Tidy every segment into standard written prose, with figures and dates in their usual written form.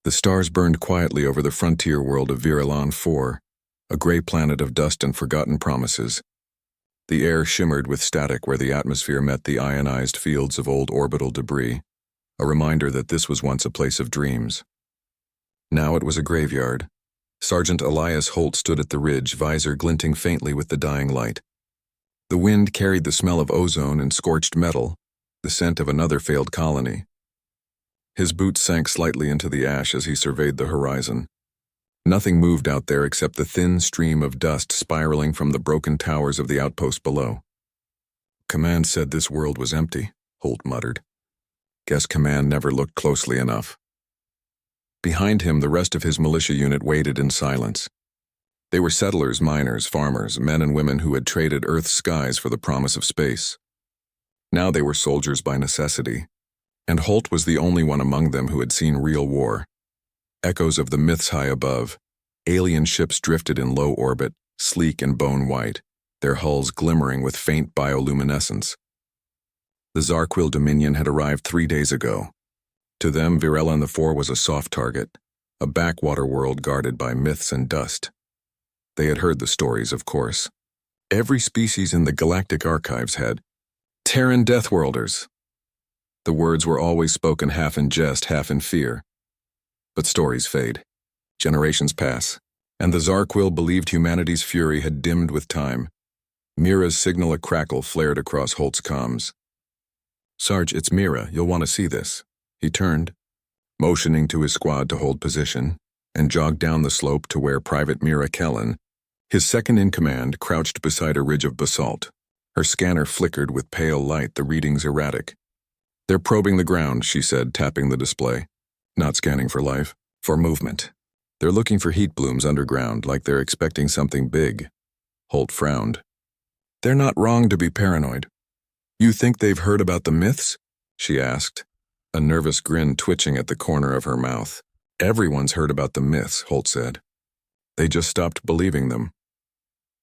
The stars burned quietly over the frontier world of Virelon 4, a gray planet of dust and forgotten promises. The air shimmered with static where the atmosphere met the ionized fields of old orbital debris, a reminder that this was once a place of dreams. Now it was a graveyard. Sergeant Elias Holt stood at the ridge, visor glinting faintly with the dying light. The wind carried the smell of ozone and scorched metal, the scent of another failed colony. His boots sank slightly into the ash as he surveyed the horizon. Nothing moved out there except the thin stream of dust spiraling from the broken towers of the outpost below. Command said this world was empty, Holt muttered. Guess Command never looked closely enough. Behind him, the rest of his militia unit waited in silence. They were settlers, miners, farmers, men and women who had traded Earth's skies for the promise of space. Now they were soldiers by necessity, and Holt was the only one among them who had seen real war. Echoes of the myths high above, alien ships drifted in low orbit, sleek and bone-white, their hulls glimmering with faint bioluminescence. The Zarquil Dominion had arrived 3 days ago. To them, Virelon 4 was a soft target, a backwater world guarded by myths and dust. They had heard the stories, of course. Every species in the Galactic Archives had Terran Deathworlders. The words were always spoken half in jest, half in fear. But stories fade. Generations pass, and the Zarquil believed humanity's fury had dimmed with time. Mira's signal a crackle flared across Holt's comms. "Sarge, it's Mira. You'll want to see this." He turned, motioning to his squad to hold position, and jogged down the slope to where Private Mira Kellen, his second-in-command, crouched beside a ridge of basalt. Her scanner flickered with pale light, the readings erratic. "They're probing the ground," she said, tapping the display. "Not scanning for life, for movement. They're looking for heat blooms underground, like they're expecting something big." Holt frowned. "They're not wrong to be paranoid." "You think they've heard about the myths?" she asked, a nervous grin twitching at the corner of her mouth. "Everyone's heard about the myths," Holt said. "They just stopped believing them."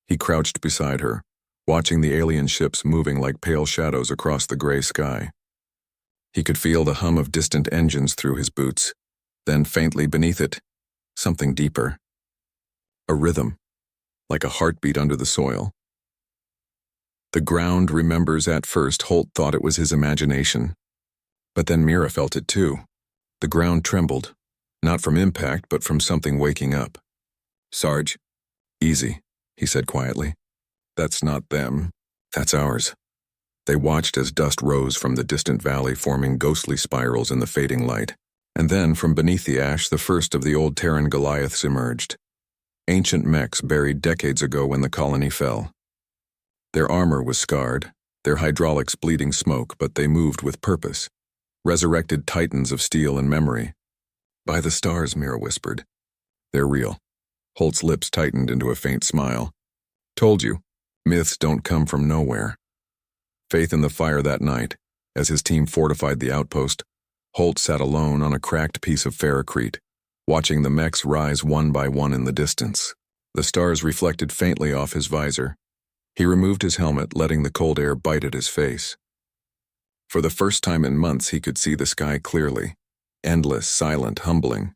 He crouched beside her, watching the alien ships moving like pale shadows across the gray sky. He could feel the hum of distant engines through his boots, then faintly beneath it, something deeper. A rhythm, like a heartbeat under the soil. The ground remembers. At first, Holt thought it was his imagination. But then Mira felt it too. The ground trembled, not from impact, but from something waking up. "Sarge, easy," he said quietly. "That's not them. That's ours." They watched as dust rose from the distant valley, forming ghostly spirals in the fading light. And then, from beneath the ash, the first of the old Terran Goliaths emerged. Ancient mechs buried decades ago when the colony fell. Their armor was scarred, their hydraulics bleeding smoke, but they moved with purpose. Resurrected titans of steel and memory. "By the stars," Mira whispered. "They're real." Holt's lips tightened into a faint smile. "Told you, myths don't come from nowhere." Faith in the fire that night, as his team fortified the outpost, Holt sat alone on a cracked piece of ferrocrete, watching the mechs rise one by one in the distance. The stars reflected faintly off his visor. He removed his helmet, letting the cold air bite at his face. For the first time in months, he could see the sky clearly. Endless, silent, humbling.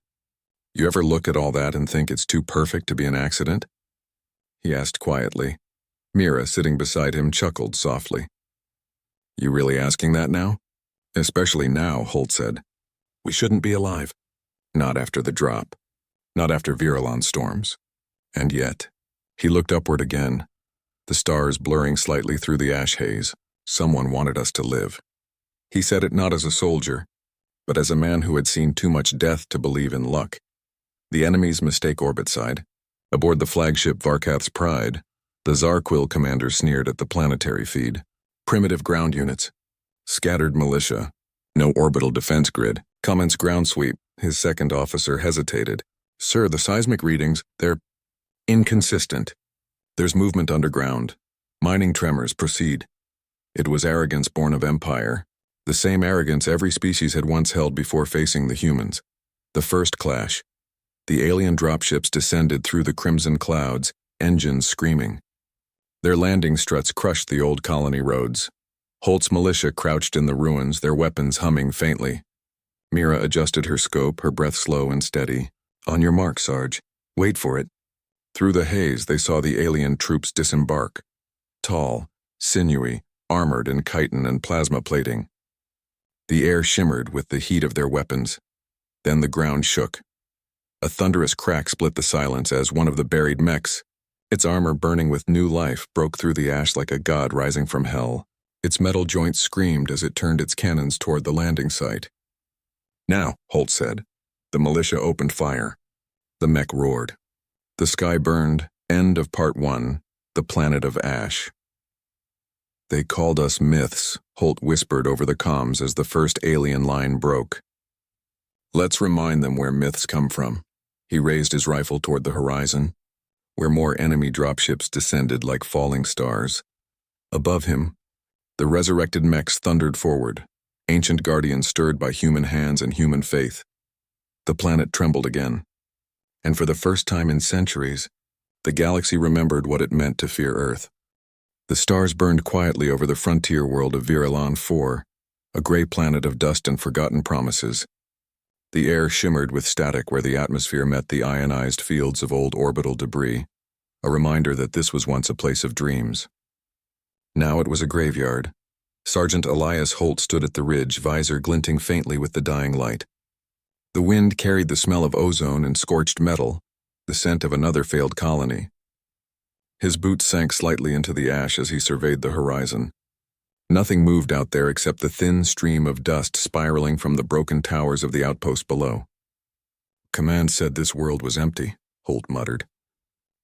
"You ever look at all that and think it's too perfect to be an accident?" he asked quietly. Mira, sitting beside him, chuckled softly. "You really asking that now?" "Especially now," Holt said. "We shouldn't be alive. Not after the drop. Not after Virelon storms. And yet," he looked upward again, the stars blurring slightly through the ash haze. "Someone wanted us to live." He said it not as a soldier, but as a man who had seen too much death to believe in luck. The enemy's mistake orbit side. Aboard the flagship Varkath's Pride, the Zarquil commander sneered at the planetary feed. "Primitive ground units. Scattered militia. No orbital defense grid. Comments ground sweep." His second officer hesitated. "Sir, the seismic readings, they're inconsistent. There's movement underground. Mining tremors. Proceed." It was arrogance born of empire. The same arrogance every species had once held before facing the humans. The first clash. The alien dropships descended through the crimson clouds, engines screaming. Their landing struts crushed the old colony roads. Holt's militia crouched in the ruins, their weapons humming faintly. Mira adjusted her scope, her breath slow and steady. On your mark, Sarge. Wait for it. Through the haze, they saw the alien troops disembark. Tall, sinewy, armored in chitin and plasma plating. The air shimmered with the heat of their weapons. Then the ground shook. A thunderous crack split the silence as one of the buried mechs, its armor burning with new life, broke through the ash like a god rising from hell. Its metal joints screamed as it turned its cannons toward the landing site. Now, Holt said. The militia opened fire. The mech roared. The sky burned. End of Part 1, The Planet of Ash. They called us myths, Holt whispered over the comms as the first alien line broke. Let's remind them where myths come from. He raised his rifle toward the horizon, where more enemy dropships descended like falling stars. Above him, the resurrected mechs thundered forward, ancient guardians stirred by human hands and human faith. The planet trembled again, and for the first time in centuries, the galaxy remembered what it meant to fear Earth. The stars burned quietly over the frontier world of Virelon 4, a gray planet of dust and forgotten promises. The air shimmered with static where the atmosphere met the ionized fields of old orbital debris, a reminder that this was once a place of dreams. Now it was a graveyard. Sergeant Elias Holt stood at the ridge, visor glinting faintly with the dying light. The wind carried the smell of ozone and scorched metal, the scent of another failed colony. His boots sank slightly into the ash as he surveyed the horizon. Nothing moved out there except the thin stream of dust spiraling from the broken towers of the outpost below. Command said this world was empty, Holt muttered.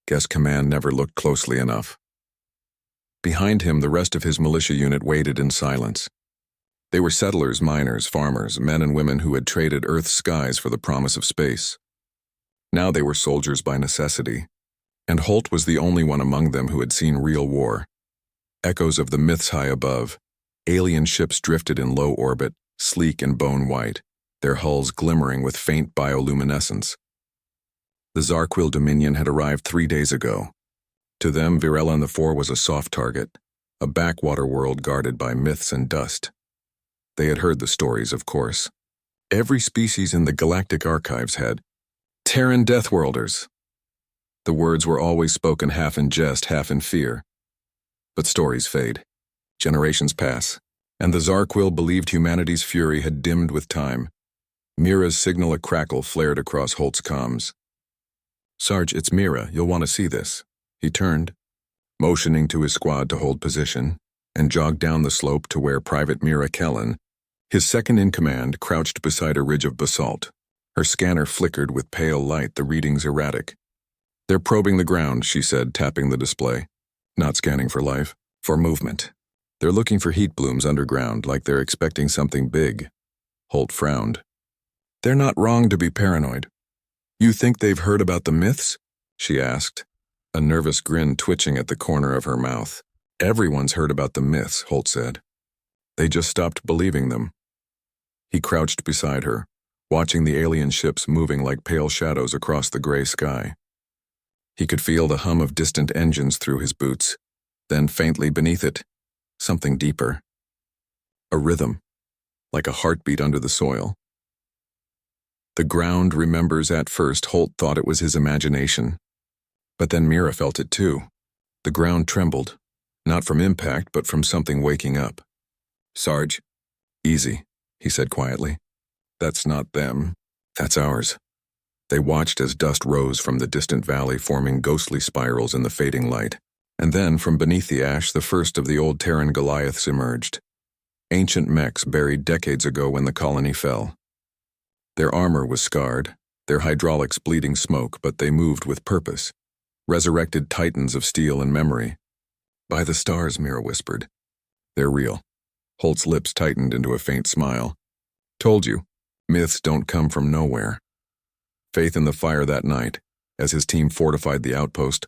Guess Command never looked closely enough. Behind him, the rest of his militia unit waited in silence. They were settlers, miners, farmers, men and women who had traded Earth's skies for the promise of space. Now they were soldiers by necessity, and Holt was the only one among them who had seen real war. Echoes of the myths high above, alien ships drifted in low orbit, sleek and bone-white, their hulls glimmering with faint bioluminescence. The Zarquil Dominion had arrived 3 days ago. To them, Virelon 4 was a soft target, a backwater world guarded by myths and dust. They had heard the stories, of course. Every species in the Galactic archives had Terran Deathworlders. The words were always spoken half in jest, half in fear. But stories fade. Generations pass, and the Zarquil believed humanity's fury had dimmed with time. Mira's signal a crackle flared across Holt's comms. Sarge, it's Mira. You'll want to see this. He turned, motioning to his squad to hold position, and jogged down the slope to where Private Mira Kellen, his second-in-command, crouched beside a ridge of basalt. Her scanner flickered with pale light, the readings erratic. They're probing the ground, she said, tapping the display. Not scanning for life, for movement. They're looking for heat blooms underground, like they're expecting something big. Holt frowned. They're not wrong to be paranoid. You think they've heard about the myths? She asked, a nervous grin twitching at the corner of her mouth. Everyone's heard about the myths, Holt said. They just stopped believing them. He crouched beside her, watching the alien ships moving like pale shadows across the gray sky. He could feel the hum of distant engines through his boots, then faintly beneath it, something deeper. A rhythm, like a heartbeat under the soil. The ground remembers. At first, Holt thought it was his imagination. But then Mira felt it too. The ground trembled, not from impact, but from something waking up. Sarge, easy, he said quietly. That's not them. That's ours. They watched as dust rose from the distant valley, forming ghostly spirals in the fading light. And then, from beneath the ash, the first of the old Terran Goliaths emerged. Ancient mechs buried decades ago when the colony fell. Their armor was scarred, their hydraulics bleeding smoke, but they moved with purpose. Resurrected titans of steel and memory. By the stars, Mira whispered. They're real. Holt's lips tightened into a faint smile. Told you, myths don't come from nowhere. Faith in the fire that night, as his team fortified the outpost,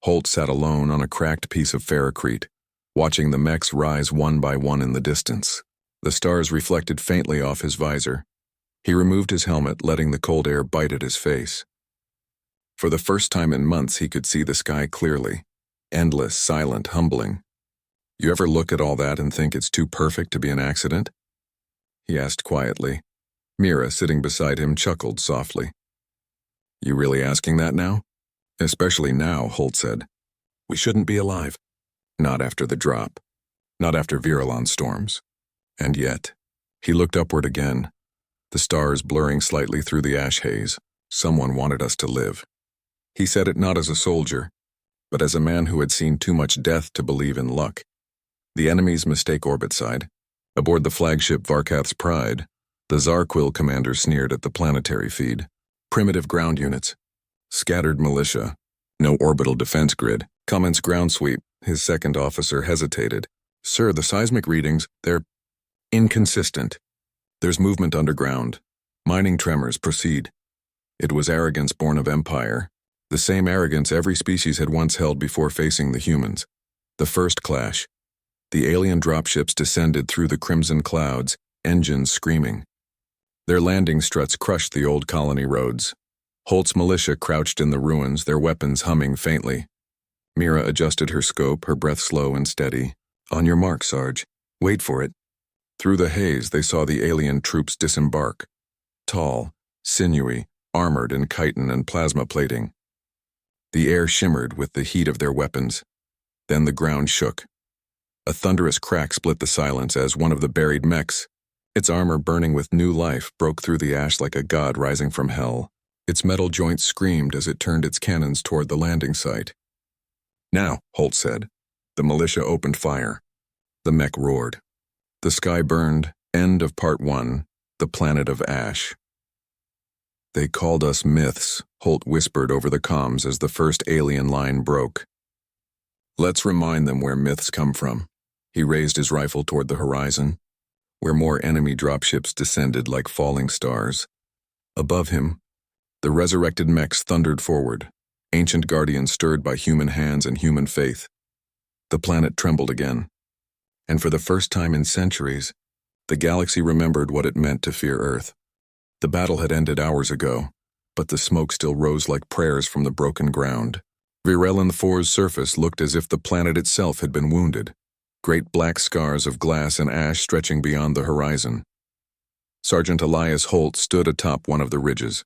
Holt sat alone on a cracked piece of ferrocrete, watching the mechs rise one by one in the distance. The stars reflected faintly off his visor. He removed his helmet, letting the cold air bite at his face. For the first time in months, he could see the sky clearly. Endless, silent, humbling. You ever look at all that and think it's too perfect to be an accident? He asked quietly, Mira, sitting beside him, chuckled softly. You really asking that now? Especially now, Holt said. We shouldn't be alive. Not after the drop. Not after Virulon storms. And yet, he looked upward again, the stars blurring slightly through the ash haze. Someone wanted us to live. He said it not as a soldier, but as a man who had seen too much death to believe in luck. The enemy's mistake orbit side. Aboard the flagship Varkath's Pride, the Zarquil commander sneered at the planetary feed. Primitive ground units. Scattered militia. No orbital defense grid. Comments ground sweep. His second officer hesitated. Sir, the seismic readings, they're inconsistent. There's movement underground. Mining tremors proceed. It was arrogance born of empire. The same arrogance every species had once held before facing the humans. The first clash. The alien dropships descended through the crimson clouds, engines screaming. Their landing struts crushed the old colony roads. Holt's militia crouched in the ruins, their weapons humming faintly. Mira adjusted her scope, her breath slow and steady. On your mark, Sarge. Wait for it. Through the haze, they saw the alien troops disembark. Tall, sinewy, armored in chitin and plasma plating. The air shimmered with the heat of their weapons. Then the ground shook. A thunderous crack split the silence as one of the buried mechs, its armor burning with new life, broke through the ash like a god rising from hell. Its metal joints screamed as it turned its cannons toward the landing site. Now, Holt said. The militia opened fire. The mech roared. The sky burned. End of Part 1, The Planet of Ash. They called us myths, Holt whispered over the comms as the first alien line broke. Let's remind them where myths come from. He raised his rifle toward the horizon, where more enemy dropships descended like falling stars. Above him, the resurrected mechs thundered forward, ancient guardians stirred by human hands and human faith. The planet trembled again. And for the first time in centuries, the galaxy remembered what it meant to fear Earth. The battle had ended hours ago, but the smoke still rose like prayers from the broken ground. Virulon 4's surface looked as if the planet itself had been wounded, great black scars of glass and ash stretching beyond the horizon. Sergeant Elias Holt stood atop one of the ridges.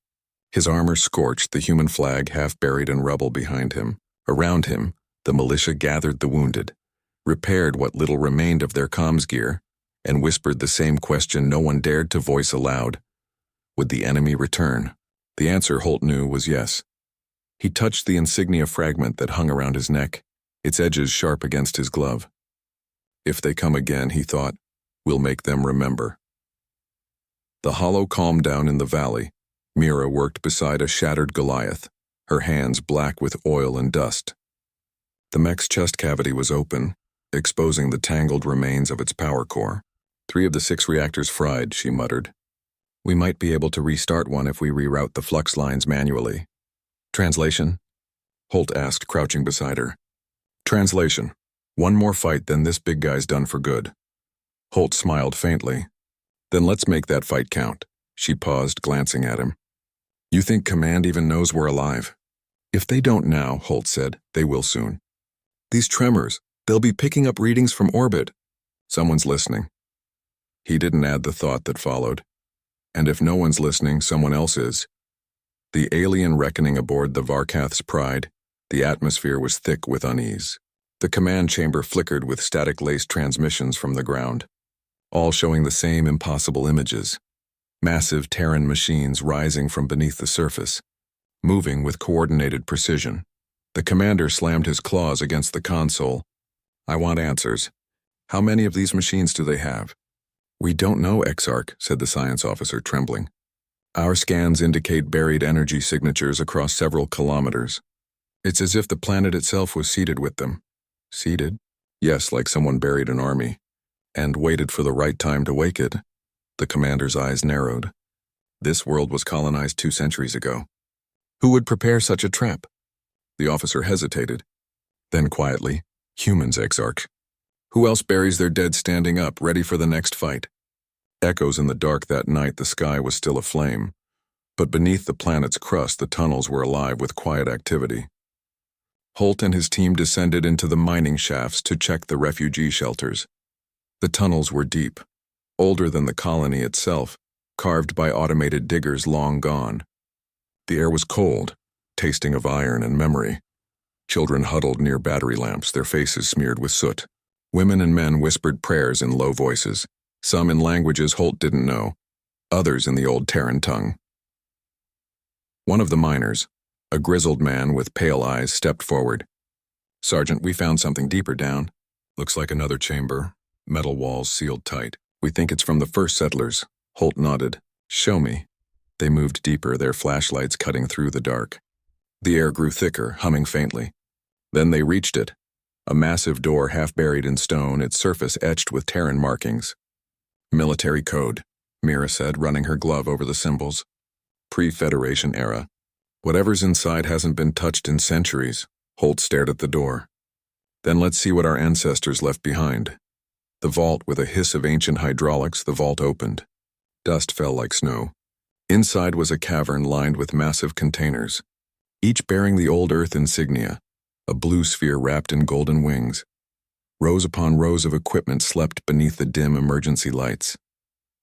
His armor scorched, the human flag half buried in rubble behind him. Around him, the militia gathered the wounded, repaired what little remained of their comms gear, and whispered the same question no one dared to voice aloud. Would the enemy return? The answer, Holt knew, was yes. He touched the insignia fragment that hung around his neck, its edges sharp against his glove. If they come again, he thought, we'll make them remember. The hollow calmed down in the valley. Mira worked beside a shattered Goliath, her hands black with oil and dust. The mech's chest cavity was open, exposing the tangled remains of its power core. 3 of the 6 reactors fried, she muttered. We might be able to restart one if we reroute the flux lines manually. Translation? Holt asked, crouching beside her. Translation. One more fight, then this big guy's done for good. Holt smiled faintly. Then let's make that fight count. She paused, glancing at him. You think Command even knows we're alive? If they don't now, Holt said, they will soon. These tremors, they'll be picking up readings from orbit. Someone's listening. He didn't add the thought that followed. And if no one's listening, someone else is. The alien reckoning aboard the Varkath's Pride, the atmosphere was thick with unease. The command chamber flickered with static-laced transmissions from the ground, all showing the same impossible images. Massive Terran machines rising from beneath the surface, moving with coordinated precision. The commander slammed his claws against the console. I want answers. How many of these machines do they have? We don't know, Exarch, said the science officer, trembling. Our scans indicate buried energy signatures across several kilometers. It's as if the planet itself was seeded with them. Seeded? Yes, like someone buried an army. And waited for the right time to wake it. The commander's eyes narrowed. This world was colonized 2 centuries ago. Who would prepare such a trap? The officer hesitated. Then quietly, humans, Exarch. Who else buries their dead standing up, ready for the next fight? Echoes in the dark that night, the sky was still aflame. But beneath the planet's crust, the tunnels were alive with quiet activity. Holt and his team descended into the mining shafts to check the refugee shelters. The tunnels were deep, older than the colony itself, carved by automated diggers long gone. The air was cold, tasting of iron and memory. Children huddled near battery lamps, their faces smeared with soot. Women and men whispered prayers in low voices, some in languages Holt didn't know, others in the old Terran tongue. One of the miners, a grizzled man with pale eyes, stepped forward. "Sergeant, we found something deeper down. Looks like another chamber, metal walls sealed tight. We think it's from the first settlers." Holt nodded. "Show me." They moved deeper, their flashlights cutting through the dark. The air grew thicker, humming faintly. Then they reached it. A massive door half buried in stone, its surface etched with Terran markings. "Military code," Mira said, running her glove over the symbols. "Pre-Federation era. Whatever's inside hasn't been touched in centuries." Holt stared at the door. "Then let's see what our ancestors left behind." The vault, with a hiss of ancient hydraulics, the vault opened. Dust fell like snow. Inside was a cavern lined with massive containers, each bearing the old Earth insignia, a blue sphere wrapped in golden wings. Rows upon rows of equipment slept beneath the dim emergency lights.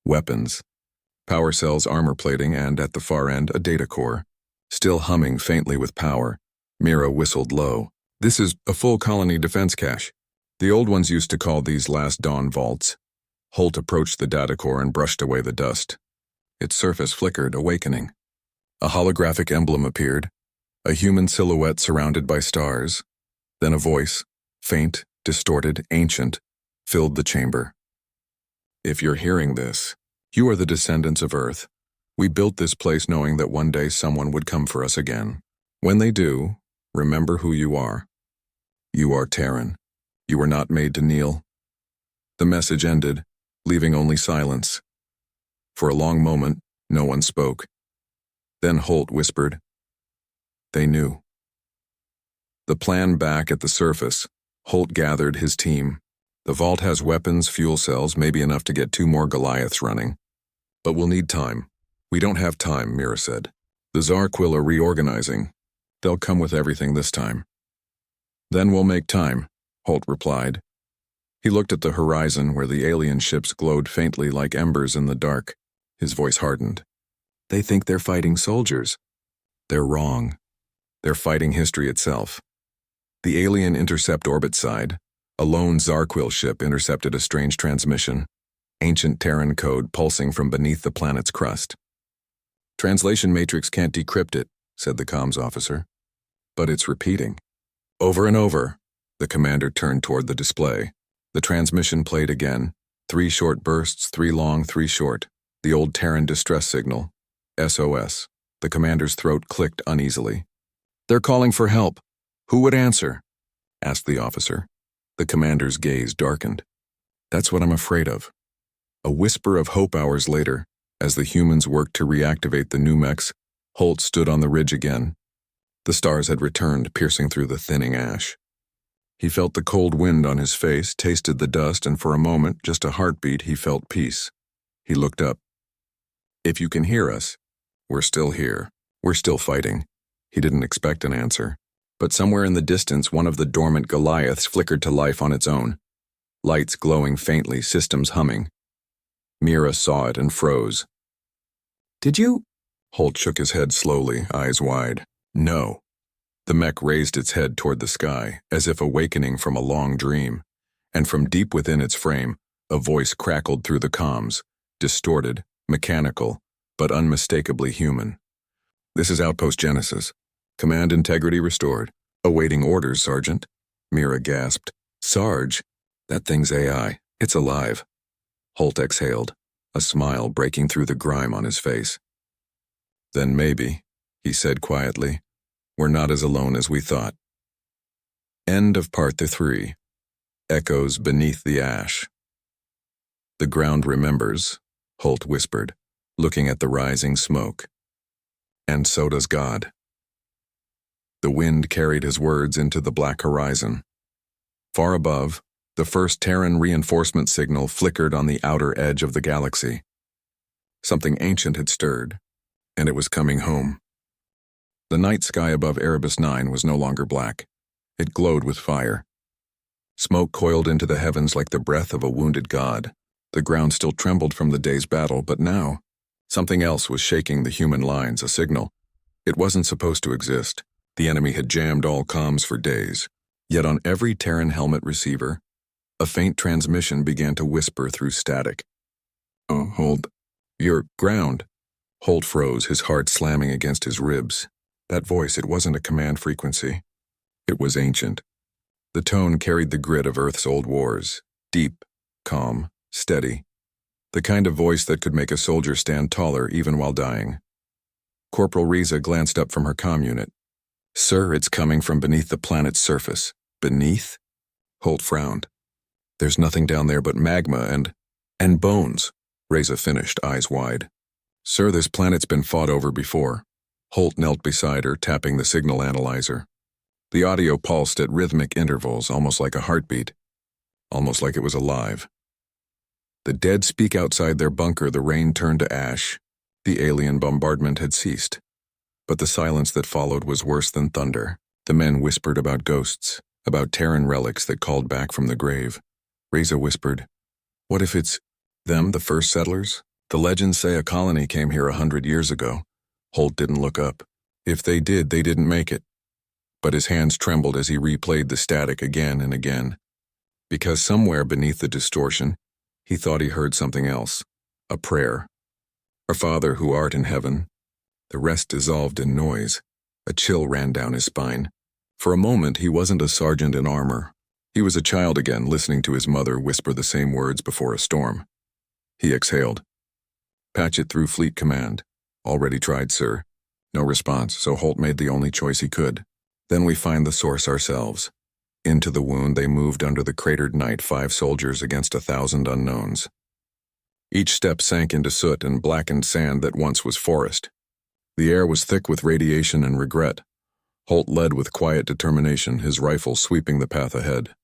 Weapons, power cells, armor plating, and, at the far end, a data core. Still humming faintly with power, Mira whistled low. "This is a full colony defense cache. The old ones used to call these Last Dawn vaults." Holt approached the data core and brushed away the dust. Its surface flickered, awakening. A holographic emblem appeared, a human silhouette surrounded by stars. Then a voice, faint, distorted, ancient, filled the chamber. "If you're hearing this, you are the descendants of Earth. We built this place knowing that one day someone would come for us again. When they do, remember who you are. You are Terran. You were not made to kneel." The message ended, leaving only silence. For a long moment, no one spoke. Then Holt whispered, "They knew." The plan back at the surface, Holt gathered his team. "The vault has weapons, fuel cells, maybe enough to get 2 more Goliaths running. But we'll need time." "We don't have time," Mira said. "The Zarquil are reorganizing. They'll come with everything this time." "Then we'll make time," Holt replied. He looked at the horizon where the alien ships glowed faintly like embers in the dark. His voice hardened. "They think they're fighting soldiers. They're wrong. They're fighting history itself." The alien intercept orbit side, a lone Zarquil ship intercepted a strange transmission, ancient Terran code pulsing from beneath the planet's crust. "Translation matrix can't decrypt it," said the comms officer. "But it's repeating. Over and over." The commander turned toward the display. The transmission played again. 3 short bursts, 3 long, 3 short. The old Terran distress signal. SOS. The commander's throat clicked uneasily. "They're calling for help. Who would answer?" asked the officer. The commander's gaze darkened. "That's what I'm afraid of." A whisper of hope hours later, as the humans worked to reactivate the new mechs, Holt stood on the ridge again. The stars had returned, piercing through the thinning ash. He felt the cold wind on his face, tasted the dust, and for a moment, just a heartbeat, he felt peace. He looked up. "If you can hear us, we're still here. We're still fighting." He didn't expect an answer. But somewhere in the distance, one of the dormant Goliaths flickered to life on its own. Lights glowing faintly, systems humming. Mira saw it and froze. "Did you?" Holt shook his head slowly, eyes wide. "No." The mech raised its head toward the sky, as if awakening from a long dream, and from deep within its frame, a voice crackled through the comms, distorted, mechanical, but unmistakably human. "This is Outpost Genesis. Command integrity restored. Awaiting orders, Sergeant." Mira gasped. "Sarge? That thing's AI. It's alive." Holt exhaled, a smile breaking through the grime on his face. "Then maybe," he said quietly, "we're not as alone as we thought." End of Part 3. Echoes beneath the ash. "The ground remembers," Holt whispered, looking at the rising smoke. "And so does God." The wind carried his words into the black horizon. Far above, the first Terran reinforcement signal flickered on the outer edge of the galaxy. Something ancient had stirred, and it was coming home. The night sky above Erebus 9 was no longer black. It glowed with fire. Smoke coiled into the heavens like the breath of a wounded god. The ground still trembled from the day's battle, but now, Something else was shaking the human lines, a signal. It wasn't supposed to exist. The enemy had jammed all comms for days. Yet on every Terran helmet receiver, a faint transmission began to whisper through static. "Oh, hold. You're ground." Holt froze, his heart slamming against his ribs. That voice, it wasn't a command frequency. It was ancient. The tone carried the grit of Earth's old wars. Deep, calm, steady. The kind of voice that could make a soldier stand taller even while dying. Corporal Riza glanced up from her comm unit. "Sir, it's coming from beneath the planet's surface." "Beneath?" Holt frowned. "There's nothing down there but magma and bones." Riza finished, eyes wide. "Sir, this planet's been fought over before." Holt knelt beside her, tapping the signal analyzer. The audio pulsed at rhythmic intervals, almost like a heartbeat. Almost like it was alive. The dead speak outside their bunker. The rain turned to ash. The alien bombardment had ceased. But the silence that followed was worse than thunder. The men whispered about ghosts, about Terran relics that called back from the grave. Riza whispered, "What if it's them, the first settlers? The legends say a colony came here 100 years ago." Holt didn't look up. If they did, they didn't make it. But his hands trembled as he replayed the static again and again. Because somewhere beneath the distortion, he thought he heard something else. A prayer. "Our Father who art in heaven." The rest dissolved in noise. A chill ran down his spine. For a moment, he wasn't a sergeant in armor. He was a child again, listening to his mother whisper the same words before a storm. He exhaled. "Patch it through Fleet Command." "Already tried, sir." No response, so Holt made the only choice he could. "Then we find the source ourselves." Into the wound they moved under the cratered night, 5 soldiers against 1,000 unknowns. Each step sank into soot and blackened sand that once was forest. The air was thick with radiation and regret. Holt led with quiet determination, his rifle sweeping the path ahead.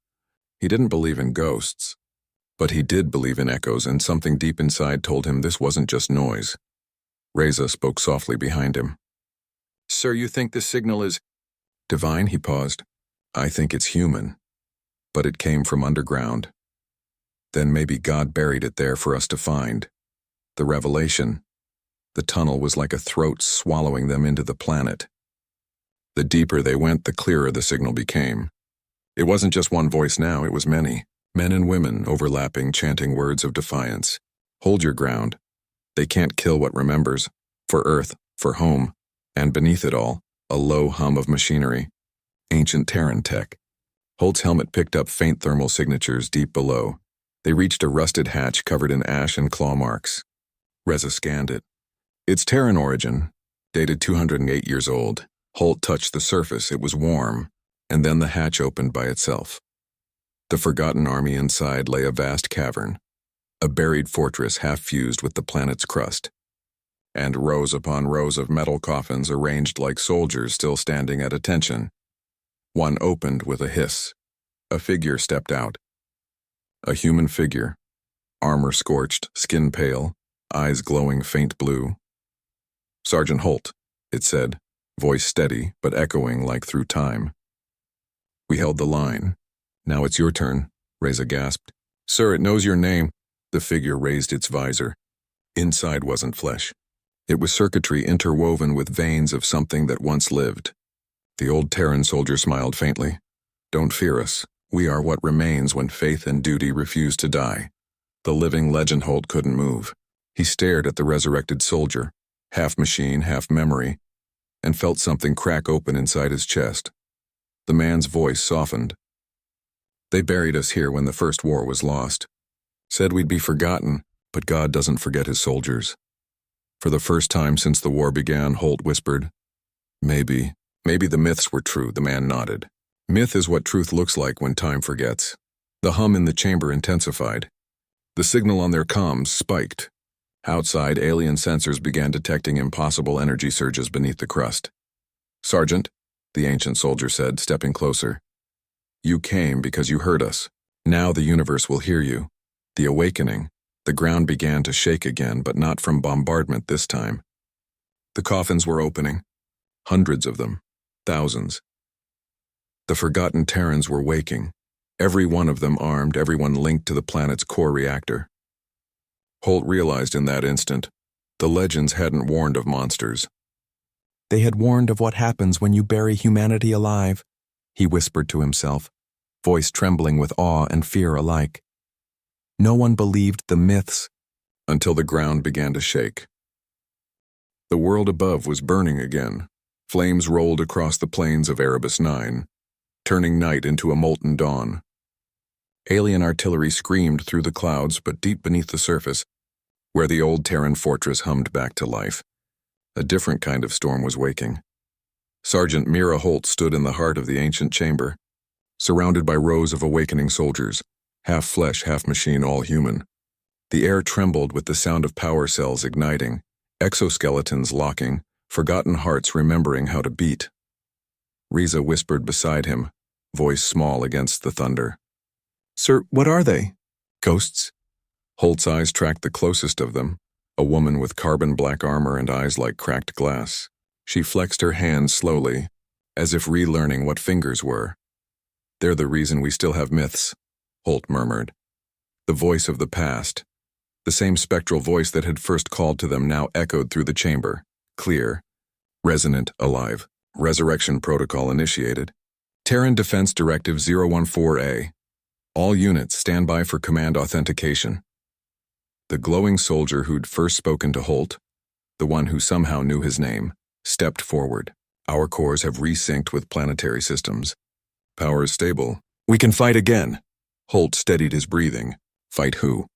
He didn't believe in ghosts, but he did believe in echoes, and something deep inside told him this wasn't just noise. Riza spoke softly behind him. "Sir, you think this signal is divine?" He paused. "I think it's human, but it came from underground. Then maybe God buried it there for us to find." The revelation. The tunnel was like a throat swallowing them into the planet. The deeper they went, the clearer the signal became. It wasn't just one voice now, it was many. Men and women overlapping, chanting words of defiance. "Hold your ground. They can't kill what remembers. For Earth, for home." And beneath it all, a low hum of machinery. Ancient Terran tech. Holt's helmet picked up faint thermal signatures deep below. They reached a rusted hatch covered in ash and claw marks. Reza scanned it. "It's Terran origin, dated 208 years old." Holt touched the surface. It was warm, and then the hatch opened by itself. The forgotten army inside lay a vast cavern, a buried fortress half fused with the planet's crust. And rows upon rows of metal coffins arranged like soldiers still standing at attention. One opened with a hiss. A figure stepped out. A human figure, armor scorched, skin pale, eyes glowing faint blue. "Sergeant Holt," it said, voice steady but echoing like through time. "We held the line. Now it's your turn," Riza gasped. "Sir, it knows your name." The figure raised its visor. Inside wasn't flesh. It was circuitry interwoven with veins of something that once lived. The old Terran soldier smiled faintly. "Don't fear us. We are what remains when faith and duty refuse to die." The living legend. Holt couldn't move. He stared at the resurrected soldier, half machine, half memory, and felt something crack open inside his chest. The man's voice softened. "They buried us here when the first war was lost. Said we'd be forgotten, but God doesn't forget his soldiers." For the first time since the war began, Holt whispered, Maybe the myths were true." The man nodded. "Myth is what truth looks like when time forgets." The hum in the chamber intensified. The signal on their comms spiked. Outside, alien sensors began detecting impossible energy surges beneath the crust. "Sergeant," the ancient soldier said, stepping closer. "You came because you heard us. Now the universe will hear you." The awakening. The ground began to shake again, but not from bombardment this time. The coffins were opening. Hundreds of them. Thousands. The forgotten Terrans were waking. Every one of them armed, everyone linked to the planet's core reactor. Holt realized in that instant, The legends hadn't warned of monsters. They had warned of what happens when you bury humanity alive, he whispered to himself, voice trembling with awe and fear alike. No one believed the myths until the ground began to shake. The world above was burning again. Flames rolled across the plains of Erebus 9, turning night into a molten dawn. Alien artillery screamed through the clouds, but deep beneath the surface, where the old Terran fortress hummed back to life, a different kind of storm was waking. Sergeant Mira Holt stood in the heart of the ancient chamber, surrounded by rows of awakening soldiers, half flesh, half machine, all human. The air trembled with the sound of power cells igniting, exoskeletons locking, forgotten hearts remembering how to beat. Riza whispered beside him, voice small against the thunder. Sir, what are they? Ghosts? Holt's eyes tracked the closest of them, a woman with carbon-black armor and eyes like cracked glass. She flexed her hands slowly, as if relearning what fingers were. They're the reason we still have myths, Holt murmured. The voice of the past, the same spectral voice that had first called to them now echoed through the chamber, clear, resonant, alive. Resurrection protocol initiated. Terran Defense Directive 014A. All units stand by for command authentication. The glowing soldier who'd first spoken to Holt, the one who somehow knew his name, stepped forward. Our cores have resynced with planetary systems. Power is stable. We can fight again. Holt steadied his breathing. Fight who?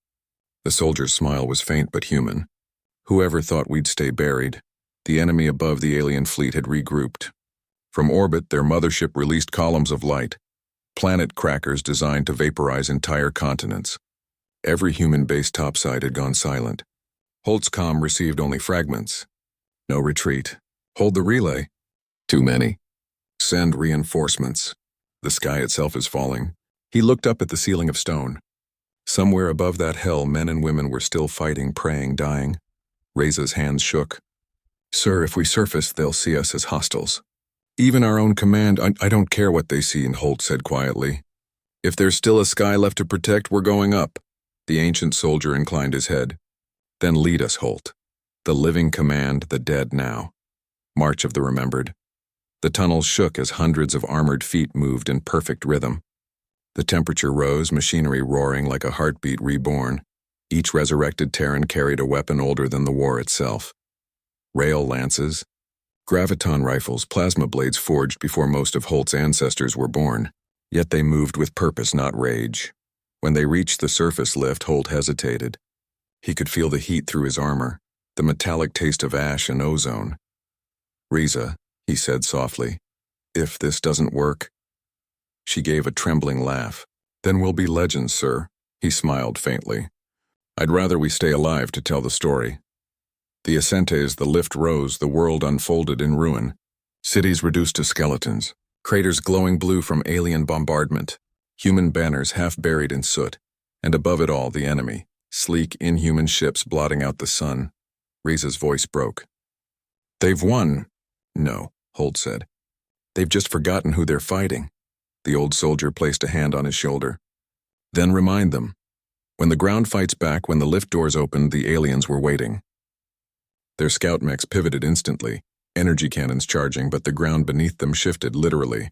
The soldier's smile was faint but human. Whoever thought we'd stay buried? The enemy above the alien fleet had regrouped. From orbit, their mothership released columns of light, planet crackers designed to vaporize entire continents. Every human base topside had gone silent. Holt's comm received only fragments. No retreat. Hold the relay. Too many. Send reinforcements. The sky itself is falling. He looked up at the ceiling of stone. Somewhere above that hell, men and women were still fighting, praying, dying. Reza's hands shook. Sir, if we surface, they'll see us as hostiles. Even our own command, I don't care what they see, Holt said quietly. If there's still a sky left to protect, we're going up. The ancient soldier inclined his head. Then lead us, Holt. The living command, the dead now. March of the remembered. The tunnels shook as hundreds of armored feet moved in perfect rhythm. The temperature rose, machinery roaring like a heartbeat reborn. Each resurrected Terran carried a weapon older than the war itself. Rail lances, graviton rifles, plasma blades forged before most of Holt's ancestors were born. Yet they moved with purpose, not rage. When they reached the surface lift, Holt hesitated. He could feel the heat through his armor, the metallic taste of ash and ozone. Riza, he said softly, if this doesn't work. She gave a trembling laugh. Then we'll be legends, sir, he smiled faintly. I'd rather we stay alive to tell the story. The Ascentes, the lift rose, the world unfolded in ruin. Cities reduced to skeletons, craters glowing blue from alien bombardment, human banners half buried in soot, and above it all the enemy, sleek, inhuman ships blotting out the sun. Riza's voice broke. They've won. No, Holt said. They've just forgotten who they're fighting. The old soldier placed a hand on his shoulder. Then remind them. When the ground fights back, when the lift doors opened, the aliens were waiting. Their scout mechs pivoted instantly, energy cannons charging, but the ground beneath them shifted literally.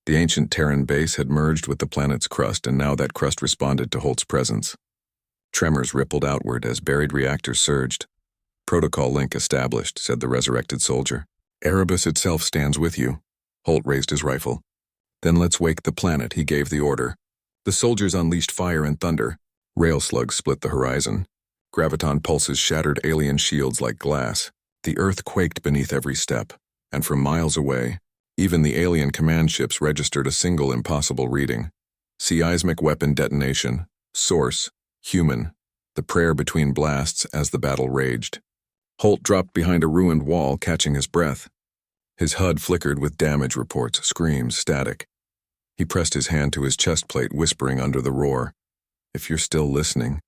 The ancient Terran base had merged with the planet's crust, and now that crust responded to Holt's presence. Tremors rippled outward as buried reactors surged. Protocol link established, said the resurrected soldier. Erebus itself stands with you. Holt raised his rifle. Then let's wake the planet, he gave the order. The soldiers unleashed fire and thunder. Rail slugs split the horizon. Graviton pulses shattered alien shields like glass. The earth quaked beneath every step, and from miles away, even the alien command ships registered a single impossible reading. Seismic weapon detonation. Source. Human. The prayer between blasts as the battle raged. Holt dropped behind a ruined wall, catching his breath. His HUD flickered with damage reports, screams, static. He pressed his hand to his chest plate, whispering under the roar. If you're still listening.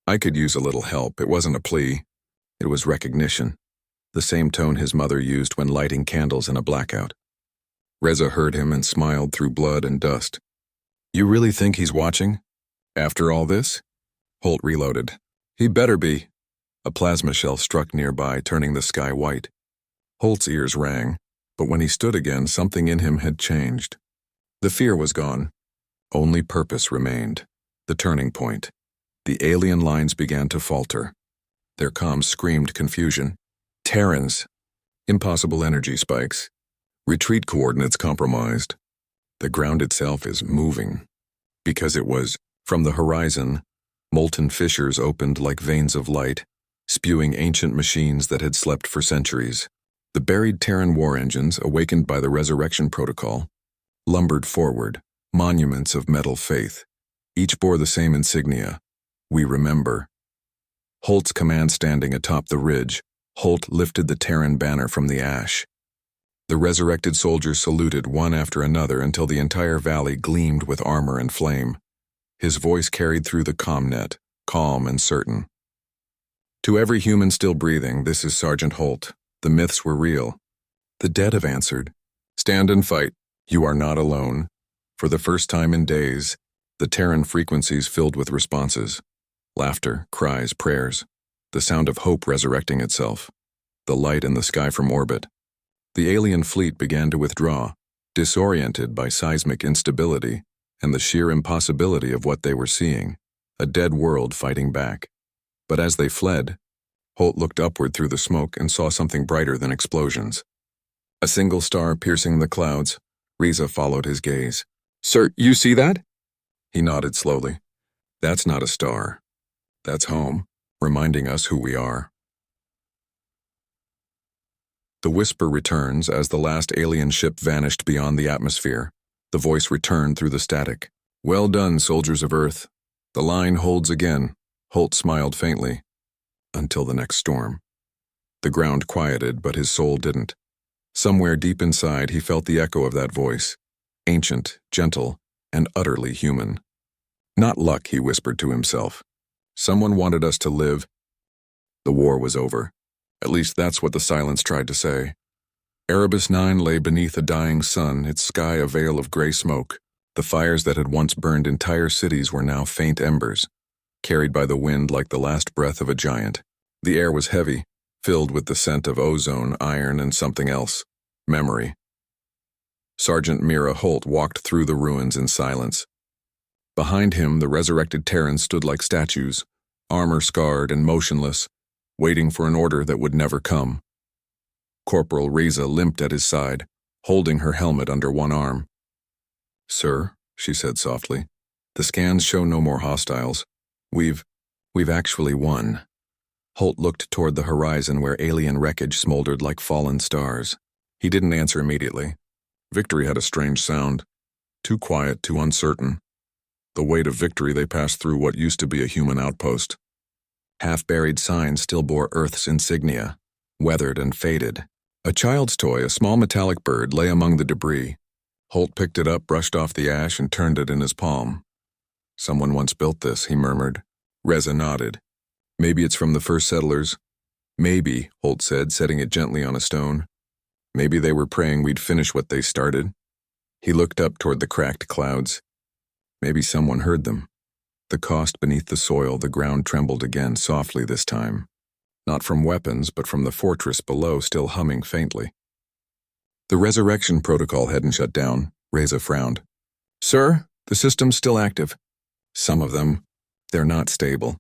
I could use a little help. It wasn't a plea. It was recognition. The same tone his mother used when lighting candles in a blackout. Reza heard him and smiled through blood and dust. You really think he's watching? After all this? Holt reloaded. He better be. A plasma shell struck nearby, turning the sky white. Holt's ears rang, but when he stood again, something in him had changed. The fear was gone. Only purpose remained. The turning point. The alien lines began to falter. Their comms screamed confusion. Terrans. Impossible energy spikes. Retreat coordinates compromised. The ground itself is moving. Because it was. From the horizon, molten fissures opened like veins of light, spewing ancient machines that had slept for centuries. The buried Terran war engines, awakened by the resurrection protocol, lumbered forward, monuments of metal faith. Each bore the same insignia. We remember. Holt's command standing atop the ridge, Holt lifted the Terran banner from the ash. The resurrected soldiers saluted one after another until the entire valley gleamed with armor and flame. His voice carried through the commnet, calm and certain. To every human still breathing, this is Sergeant Holt. The myths were real. The dead have answered. Stand and fight. You are not alone. For the first time in days, the Terran frequencies filled with responses. Laughter, cries, prayers. The sound of hope resurrecting itself. The light in the sky from orbit. The alien fleet began to withdraw, disoriented by seismic instability and the sheer impossibility of what they were seeing, a dead world fighting back. But as they fled, Holt looked upward through the smoke and saw something brighter than explosions. A single star piercing the clouds. Riza followed his gaze. Sir, you see that? He nodded slowly. That's not a star. That's home, reminding us who we are. The whisper returns as the last alien ship vanished beyond the atmosphere. The voice returned through the static. Well done, soldiers of Earth. The line holds again. Holt smiled faintly. Until the next storm. The ground quieted, but his soul didn't. Somewhere deep inside, he felt the echo of that voice. Ancient, gentle, and utterly human. Not luck, he whispered to himself. Someone wanted us to live. The war was over. At least that's what the silence tried to say. Erebus 9 lay beneath a dying sun, its sky a veil of gray smoke. The fires that had once burned entire cities were now faint embers, carried by the wind like the last breath of a giant. The air was heavy, filled with the scent of ozone, iron, and something else. Memory. Sergeant Mira Holt walked through the ruins in silence. Behind him, the resurrected Terrans stood like statues, armor scarred and motionless, waiting for an order that would never come. Corporal Riza limped at his side, holding her helmet under one arm. Sir, she said softly, the scans show no more hostiles. We've actually won. Holt looked toward the horizon where alien wreckage smoldered like fallen stars. He didn't answer immediately. Victory had a strange sound. Too quiet, too uncertain. The weight of victory they passed through what used to be a human outpost. Half-buried signs still bore Earth's insignia, weathered and faded. A child's toy, a small metallic bird, lay among the debris. Holt picked it up, brushed off the ash, and turned it in his palm. Someone once built this, he murmured. Reza nodded. Maybe it's from the first settlers. Maybe, Holt said, setting it gently on a stone. Maybe they were praying we'd finish what they started. He looked up toward the cracked clouds. Maybe someone heard them. The cost beneath the soil, the ground trembled again, softly this time. Not from weapons, but from the fortress below, still humming faintly. The resurrection protocol hadn't shut down. Reza frowned. Sir, the system's still active. Some of them. They're not stable.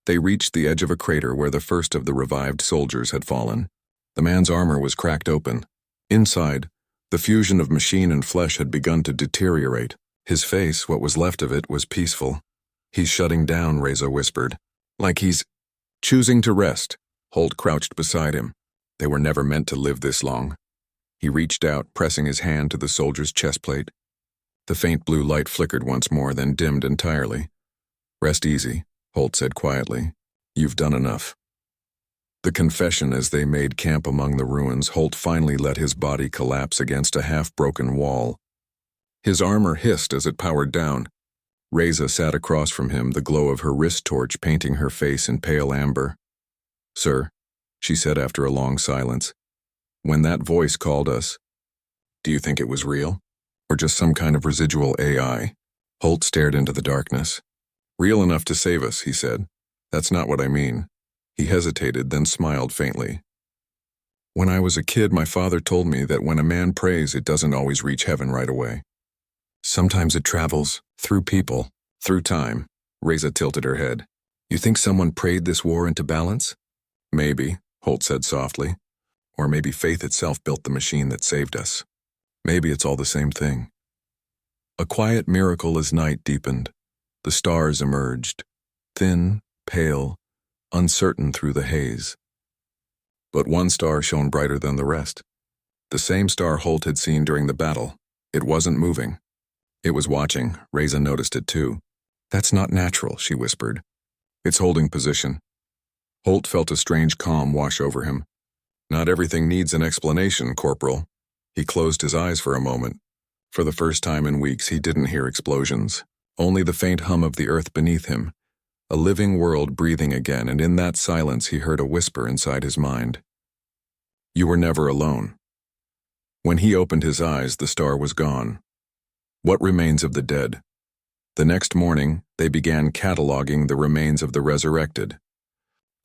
They reached the edge of a crater where the first of the revived soldiers had fallen. The man's armor was cracked open. Inside, the fusion of machine and flesh had begun to deteriorate. His face, what was left of it, was peaceful. He's shutting down, Reza whispered. Like he's choosing to rest. Holt crouched beside him. They were never meant to live this long. He reached out, pressing his hand to the soldier's chest plate. The faint blue light flickered once more, then dimmed entirely. Rest easy, Holt said quietly. You've done enough. The confession as they made camp among the ruins, Holt finally let his body collapse against a half-broken wall. His armor hissed as it powered down. Reza sat across from him, the glow of her wrist torch painting her face in pale amber. Sir, she said after a long silence, when that voice called us, do you think it was real? Or just some kind of residual AI? Holt stared into the darkness. Real enough to save us, he said. That's not what I mean. He hesitated, then smiled faintly. When I was a kid, my father told me that when a man prays, it doesn't always reach heaven right away. Sometimes it travels, through people, through time. Reza tilted her head. You think someone prayed this war into balance? Maybe, Holt said softly. Or maybe faith itself built the machine that saved us. Maybe it's all the same thing. A quiet miracle as night deepened. The stars emerged, thin, pale, uncertain through the haze. But one star shone brighter than the rest. The same star Holt had seen during the battle. It wasn't moving. It was watching. Reza noticed it too. That's not natural, she whispered. It's holding position. Holt felt a strange calm wash over him. Not everything needs an explanation, Corporal. He closed his eyes for a moment. For the first time in weeks, he didn't hear explosions. Only the faint hum of the earth beneath him. A living world breathing again, and in that silence he heard a whisper inside his mind. You were never alone. When he opened his eyes, the star was gone. What remains of the dead? The next morning, they began cataloging the remains of the resurrected.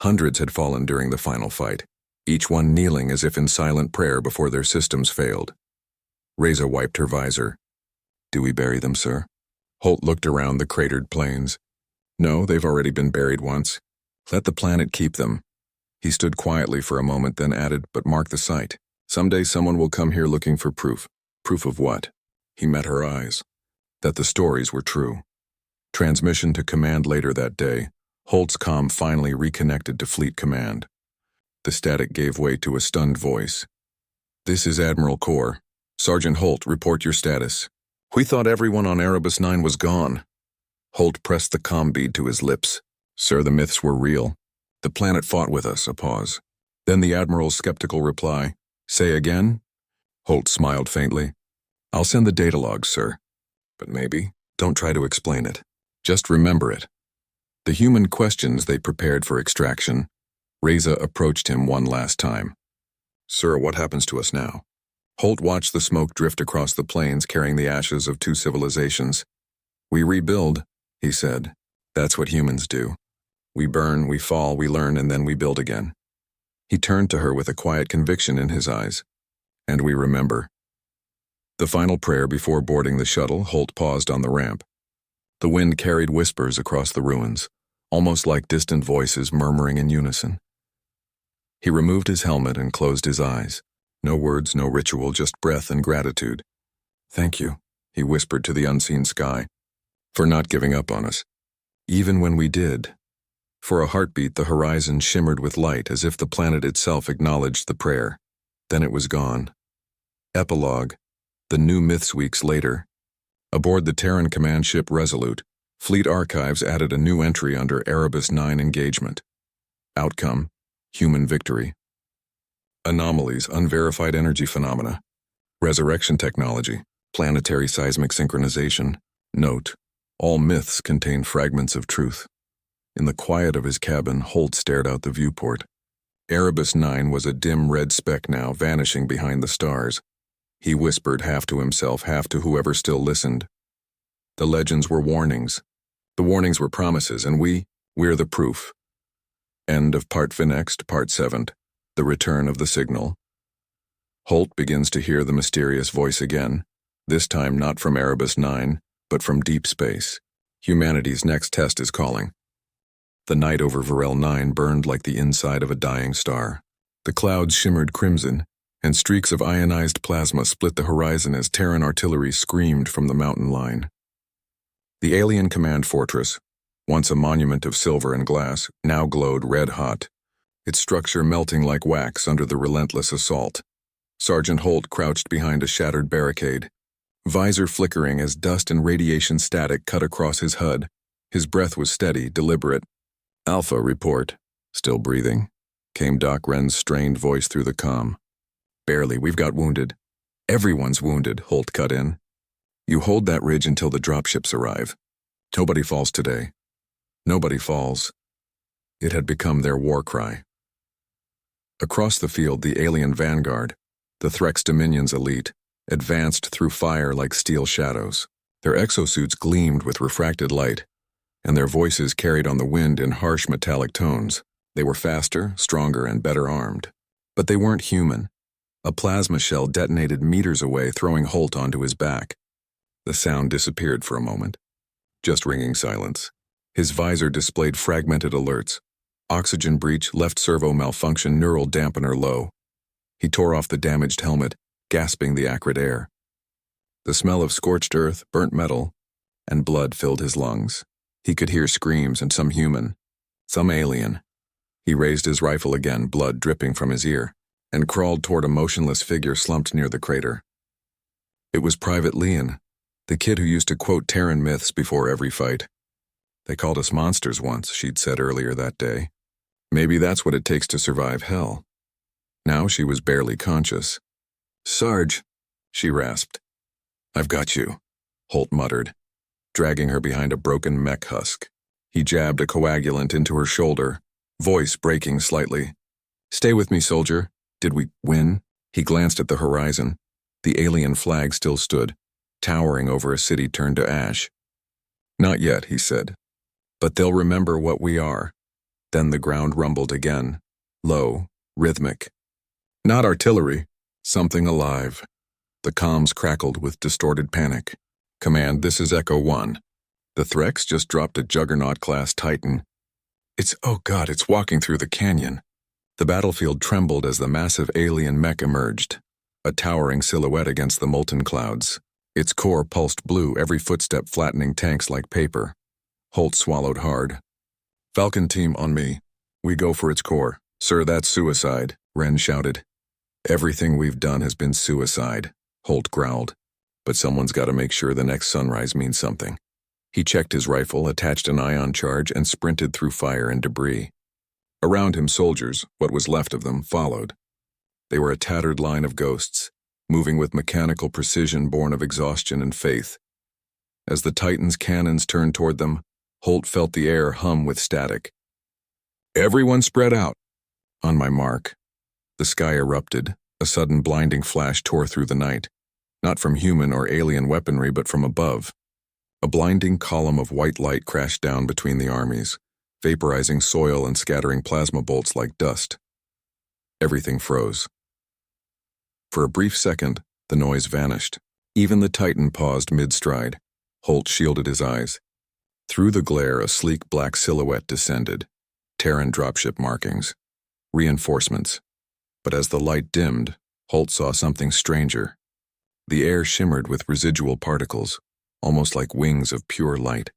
Hundreds had fallen during the final fight, each one kneeling as if in silent prayer before their systems failed. Reza wiped her visor. Do we bury them, sir? Holt looked around the cratered plains. No, they've already been buried once. Let the planet keep them. He stood quietly for a moment, then added, but mark the site. Someday someone will come here looking for proof. Proof of what? He met her eyes. That the stories were true. Transmission to command later that day. Holt's comm finally reconnected to Fleet Command. The static gave way to a stunned voice. This is Admiral Core. Sergeant Holt, report your status. We thought everyone on Erebus 9 was gone. Holt pressed the comm bead to his lips. Sir, the myths were real. The planet fought with us, a pause. Then the Admiral's skeptical reply. Say again? Holt smiled faintly. I'll send the data logs, sir. But maybe, don't try to explain it. Just remember it. The human questions they prepared for extraction. Reza approached him one last time. Sir, what happens to us now? Holt watched the smoke drift across the plains carrying the ashes of two civilizations. We rebuild, he said. That's what humans do. We burn, we fall, we learn, and then we build again. He turned to her with a quiet conviction in his eyes. And we remember. The final prayer before boarding the shuttle, Holt paused on the ramp. The wind carried whispers across the ruins, almost like distant voices murmuring in unison. He removed his helmet and closed his eyes. No words, no ritual, just breath and gratitude. Thank you, he whispered to the unseen sky, for not giving up on us. Even when we did. For a heartbeat, the horizon shimmered with light as if the planet itself acknowledged the prayer. Then it was gone. Epilogue. The new myths weeks later. Aboard the Terran command ship Resolute, Fleet Archives added a new entry under Erebus 9 engagement. Outcome, human victory. Anomalies, unverified energy phenomena. Resurrection technology, planetary seismic synchronization. Note, all myths contain fragments of truth. In the quiet of his cabin, Holt stared out the viewport. Erebus 9 was a dim red speck now, vanishing behind the stars. He whispered, half to himself, half to whoever still listened. The legends were warnings. The warnings were promises, and we're the proof. End of part next, part 7. The return of the signal. Holt begins to hear the mysterious voice again, this time not from Erebus 9, but from deep space. Humanity's next test is calling. The night over Varel 9 burned like the inside of a dying star. The clouds shimmered crimson, and streaks of ionized plasma split the horizon as Terran artillery screamed from the mountain line. The alien command fortress, once a monument of silver and glass, now glowed red-hot, its structure melting like wax under the relentless assault. Sergeant Holt crouched behind a shattered barricade, visor flickering as dust and radiation static cut across his HUD. His breath was steady, deliberate. Alpha, report. Still breathing, came Doc Wren's strained voice through the comm. Barely, we've got wounded. Everyone's wounded, Holt cut in. You hold that ridge until the dropships arrive. Nobody falls today. Nobody falls. It had become their war cry. Across the field, the alien vanguard, the Threx Dominion's elite, advanced through fire like steel shadows. Their exosuits gleamed with refracted light, and their voices carried on the wind in harsh metallic tones. They were faster, stronger, and better armed. But they weren't human. A plasma shell detonated meters away, throwing Holt onto his back. The sound disappeared for a moment. Just ringing silence. His visor displayed fragmented alerts. Oxygen breach, left servo malfunction, neural dampener low. He tore off the damaged helmet, gasping the acrid air. The smell of scorched earth, burnt metal, and blood filled his lungs. He could hear screams and some human, some alien. He raised his rifle again, blood dripping from his ear, and crawled toward a motionless figure slumped near the crater. It was Private Leon, the kid who used to quote Terran myths before every fight. They called us monsters once, she'd said earlier that day. Maybe that's what it takes to survive hell. Now she was barely conscious. "Sarge," she rasped. "I've got you," Holt muttered, dragging her behind a broken mech husk. He jabbed a coagulant into her shoulder, voice breaking slightly. "Stay with me, soldier. Did we win?" He glanced at the horizon. The alien flag still stood, towering over a city turned to ash. "Not yet," he said. "But they'll remember what we are." Then the ground rumbled again, low, rhythmic. Not artillery, something alive. The comms crackled with distorted panic. "Command, this is Echo 1. The Threx just dropped a Juggernaut-class Titan. Oh God, it's walking through the canyon." The battlefield trembled as the massive alien mech emerged, a towering silhouette against the molten clouds. Its core pulsed blue, every footstep flattening tanks like paper. Holt swallowed hard. "Falcon team on me. We go for its core." "Sir, that's suicide," Wren shouted. "Everything we've done has been suicide," Holt growled. "But someone's got to make sure the next sunrise means something." He checked his rifle, attached an ion charge, and sprinted through fire and debris. Around him, soldiers, what was left of them, followed. They were a tattered line of ghosts, moving with mechanical precision born of exhaustion and faith. As the Titan's cannons turned toward them, Holt felt the air hum with static. "Everyone spread out." On my mark. The sky erupted. A sudden blinding flash tore through the night, not from human or alien weaponry but from above. A blinding column of white light crashed down between the armies, vaporizing soil and scattering plasma bolts like dust. Everything froze. For a brief second, the noise vanished. Even the Titan paused mid-stride. Holt shielded his eyes. Through the glare, a sleek black silhouette descended. Terran dropship markings. Reinforcements. But as the light dimmed, Holt saw something stranger. The air shimmered with residual particles, almost like wings of pure light.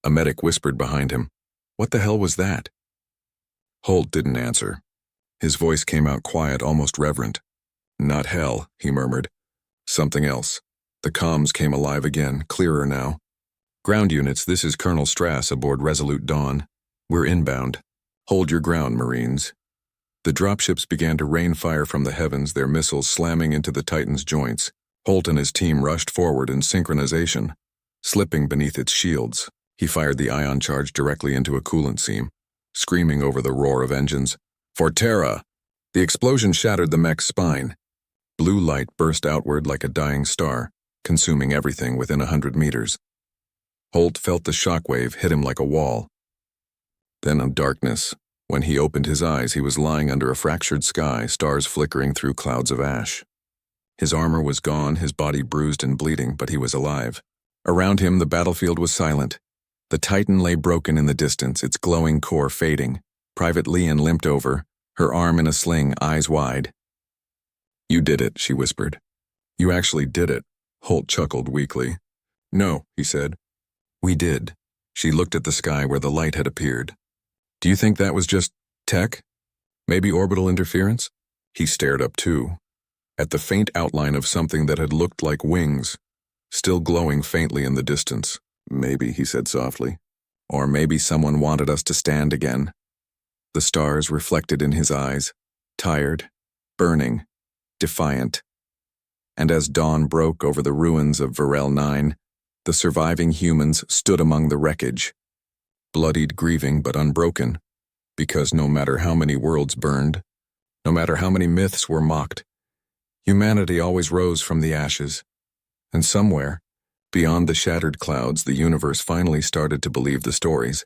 A medic whispered behind him, "What the hell was that?" Holt didn't answer. His voice came out quiet, almost reverent. "Not hell," he murmured. "Something else." The comms came alive again, clearer now. "Ground units, this is Colonel Strass aboard Resolute Dawn. We're inbound. Hold your ground, Marines." The dropships began to rain fire from the heavens, their missiles slamming into the Titan's joints. Holt and his team rushed forward in synchronization. Slipping beneath its shields, he fired the ion charge directly into a coolant seam, screaming over the roar of engines, "For Terra!" The explosion shattered the mech's spine. Blue light burst outward like a dying star, consuming everything within 100 meters. Holt felt the shockwave hit him like a wall. Then of darkness. When he opened his eyes, he was lying under a fractured sky, stars flickering through clouds of ash. His armor was gone, his body bruised and bleeding, but he was alive. Around him, the battlefield was silent. The Titan lay broken in the distance, its glowing core fading. Private Leon limped over, her arm in a sling, eyes wide. "You did it," she whispered. "You actually did it." Holt chuckled weakly. "No," he said. "We did." She looked at the sky where the light had appeared. "Do you think that was just tech? Maybe orbital interference?" He stared up too, at the faint outline of something that had looked like wings, still glowing faintly in the distance. "Maybe," he said softly. "Or maybe someone wanted us to stand again." The stars reflected in his eyes, tired, burning, defiant. And as dawn broke over the ruins of Varel 9, the surviving humans stood among the wreckage, bloodied, grieving, but unbroken, because no matter how many worlds burned, no matter how many myths were mocked, humanity always rose from the ashes. And somewhere, beyond the shattered clouds, the universe finally started to believe the stories.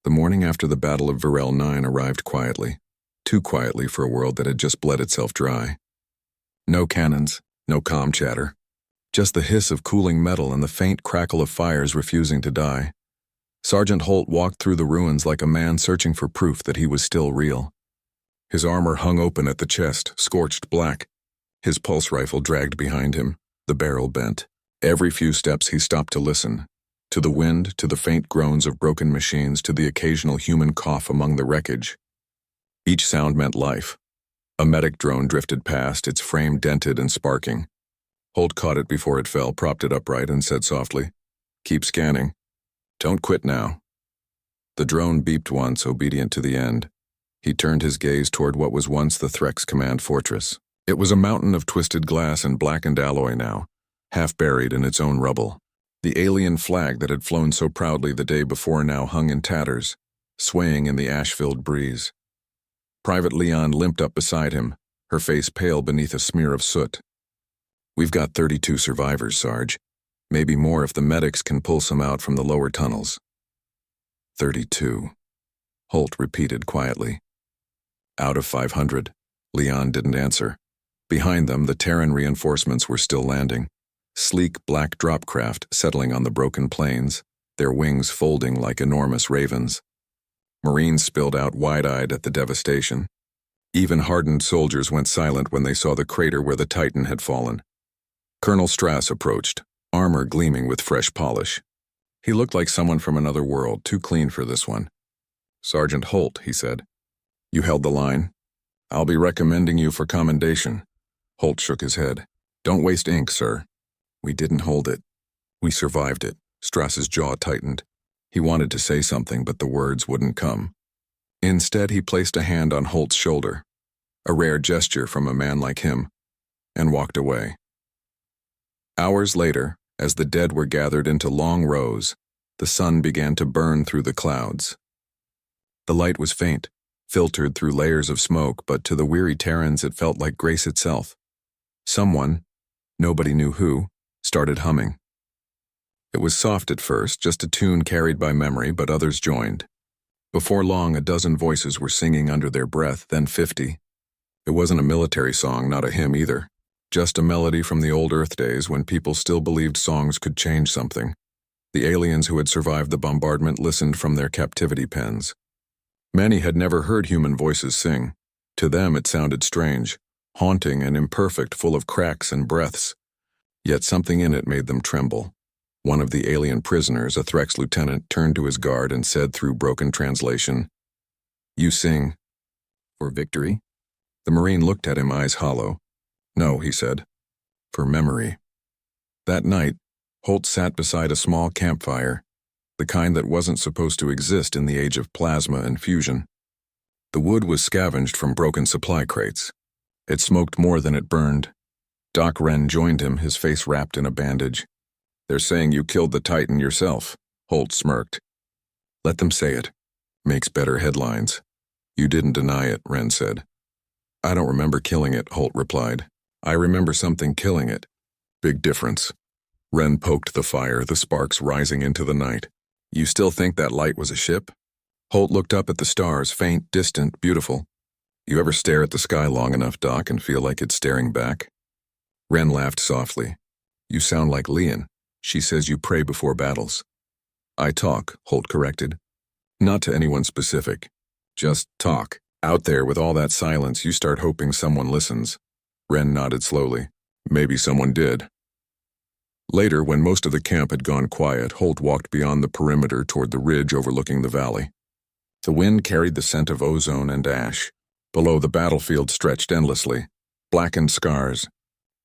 The morning after the Battle of Virel 9 arrived quietly, too quietly for a world that had just bled itself dry. No cannons, no comm chatter, just the hiss of cooling metal and the faint crackle of fires refusing to die. Sergeant Holt walked through the ruins like a man searching for proof that he was still real. His armor hung open at the chest, scorched black. His pulse rifle dragged behind him, the barrel bent. Every few steps he stopped to listen. To the wind, to the faint groans of broken machines, to the occasional human cough among the wreckage. Each sound meant life. A medic drone drifted past, its frame dented and sparking. Holt caught it before it fell, propped it upright, and said softly, "Keep scanning. Don't quit now." The drone beeped once, obedient to the end. He turned his gaze toward what was once the Threx command fortress. It was a mountain of twisted glass and blackened alloy now, half buried in its own rubble. The alien flag that had flown so proudly the day before now hung in tatters, swaying in the ash-filled breeze. Private Leon limped up beside him, her face pale beneath a smear of soot. "We've got 32 survivors, Sarge. Maybe more if the medics can pull some out from the lower tunnels." 32. Holt repeated quietly. "Out of 500. Leon didn't answer. Behind them, the Terran reinforcements were still landing. Sleek black drop craft settling on the broken plains, their wings folding like enormous ravens. Marines spilled out wide-eyed at the devastation. Even hardened soldiers went silent when they saw the crater where the Titan had fallen. Colonel Strass approached, armor gleaming with fresh polish. He looked like someone from another world, too clean for this one. "Sergeant Holt," he said. "You held the line. I'll be recommending you for commendation." Holt shook his head. "Don't waste ink, sir. We didn't hold it. We survived it." Strass's jaw tightened. He wanted to say something, but the words wouldn't come. Instead, he placed a hand on Holt's shoulder, a rare gesture from a man like him, and walked away. Hours later, as the dead were gathered into long rows, the sun began to burn through the clouds. The light was faint, filtered through layers of smoke, but to the weary Terrans it felt like grace itself. Someone, nobody knew who, started humming. It was soft at first, just a tune carried by memory, but others joined. Before long, a dozen voices were singing under their breath, then 50. It wasn't a military song, not a hymn either. Just a melody from the old Earth days when people still believed songs could change something. The aliens who had survived the bombardment listened from their captivity pens. Many had never heard human voices sing. To them it sounded strange, haunting and imperfect, full of cracks and breaths. Yet something in it made them tremble. One of the alien prisoners, a Threx lieutenant, turned to his guard and said through broken translation, "You sing for victory?" The Marine looked at him, eyes hollow. "No," he said, "for memory." That night, Holt sat beside a small campfire, the kind that wasn't supposed to exist in the age of plasma and fusion. The wood was scavenged from broken supply crates. It smoked more than it burned. Doc Wren joined him, his face wrapped in a bandage. "They're saying you killed the Titan yourself," Holt smirked. "Let them say it. Makes better headlines." "You didn't deny it," Wren said. "I don't remember killing it," Holt replied. "I remember something killing it." "Big difference." Wren poked the fire, the sparks rising into the night. "You still think that light was a ship?" Holt looked up at the stars, faint, distant, beautiful. "You ever stare at the sky long enough, Doc, and feel like it's staring back?" Wren laughed softly. "You sound like Leon. She says you pray before battles." "I talk," Holt corrected. "Not to anyone specific. Just talk. Out there with all that silence, you start hoping someone listens." Wren nodded slowly. "Maybe someone did." Later, when most of the camp had gone quiet, Holt walked beyond the perimeter toward the ridge overlooking the valley. The wind carried the scent of ozone and ash. Below, the battlefield stretched endlessly. Blackened scars,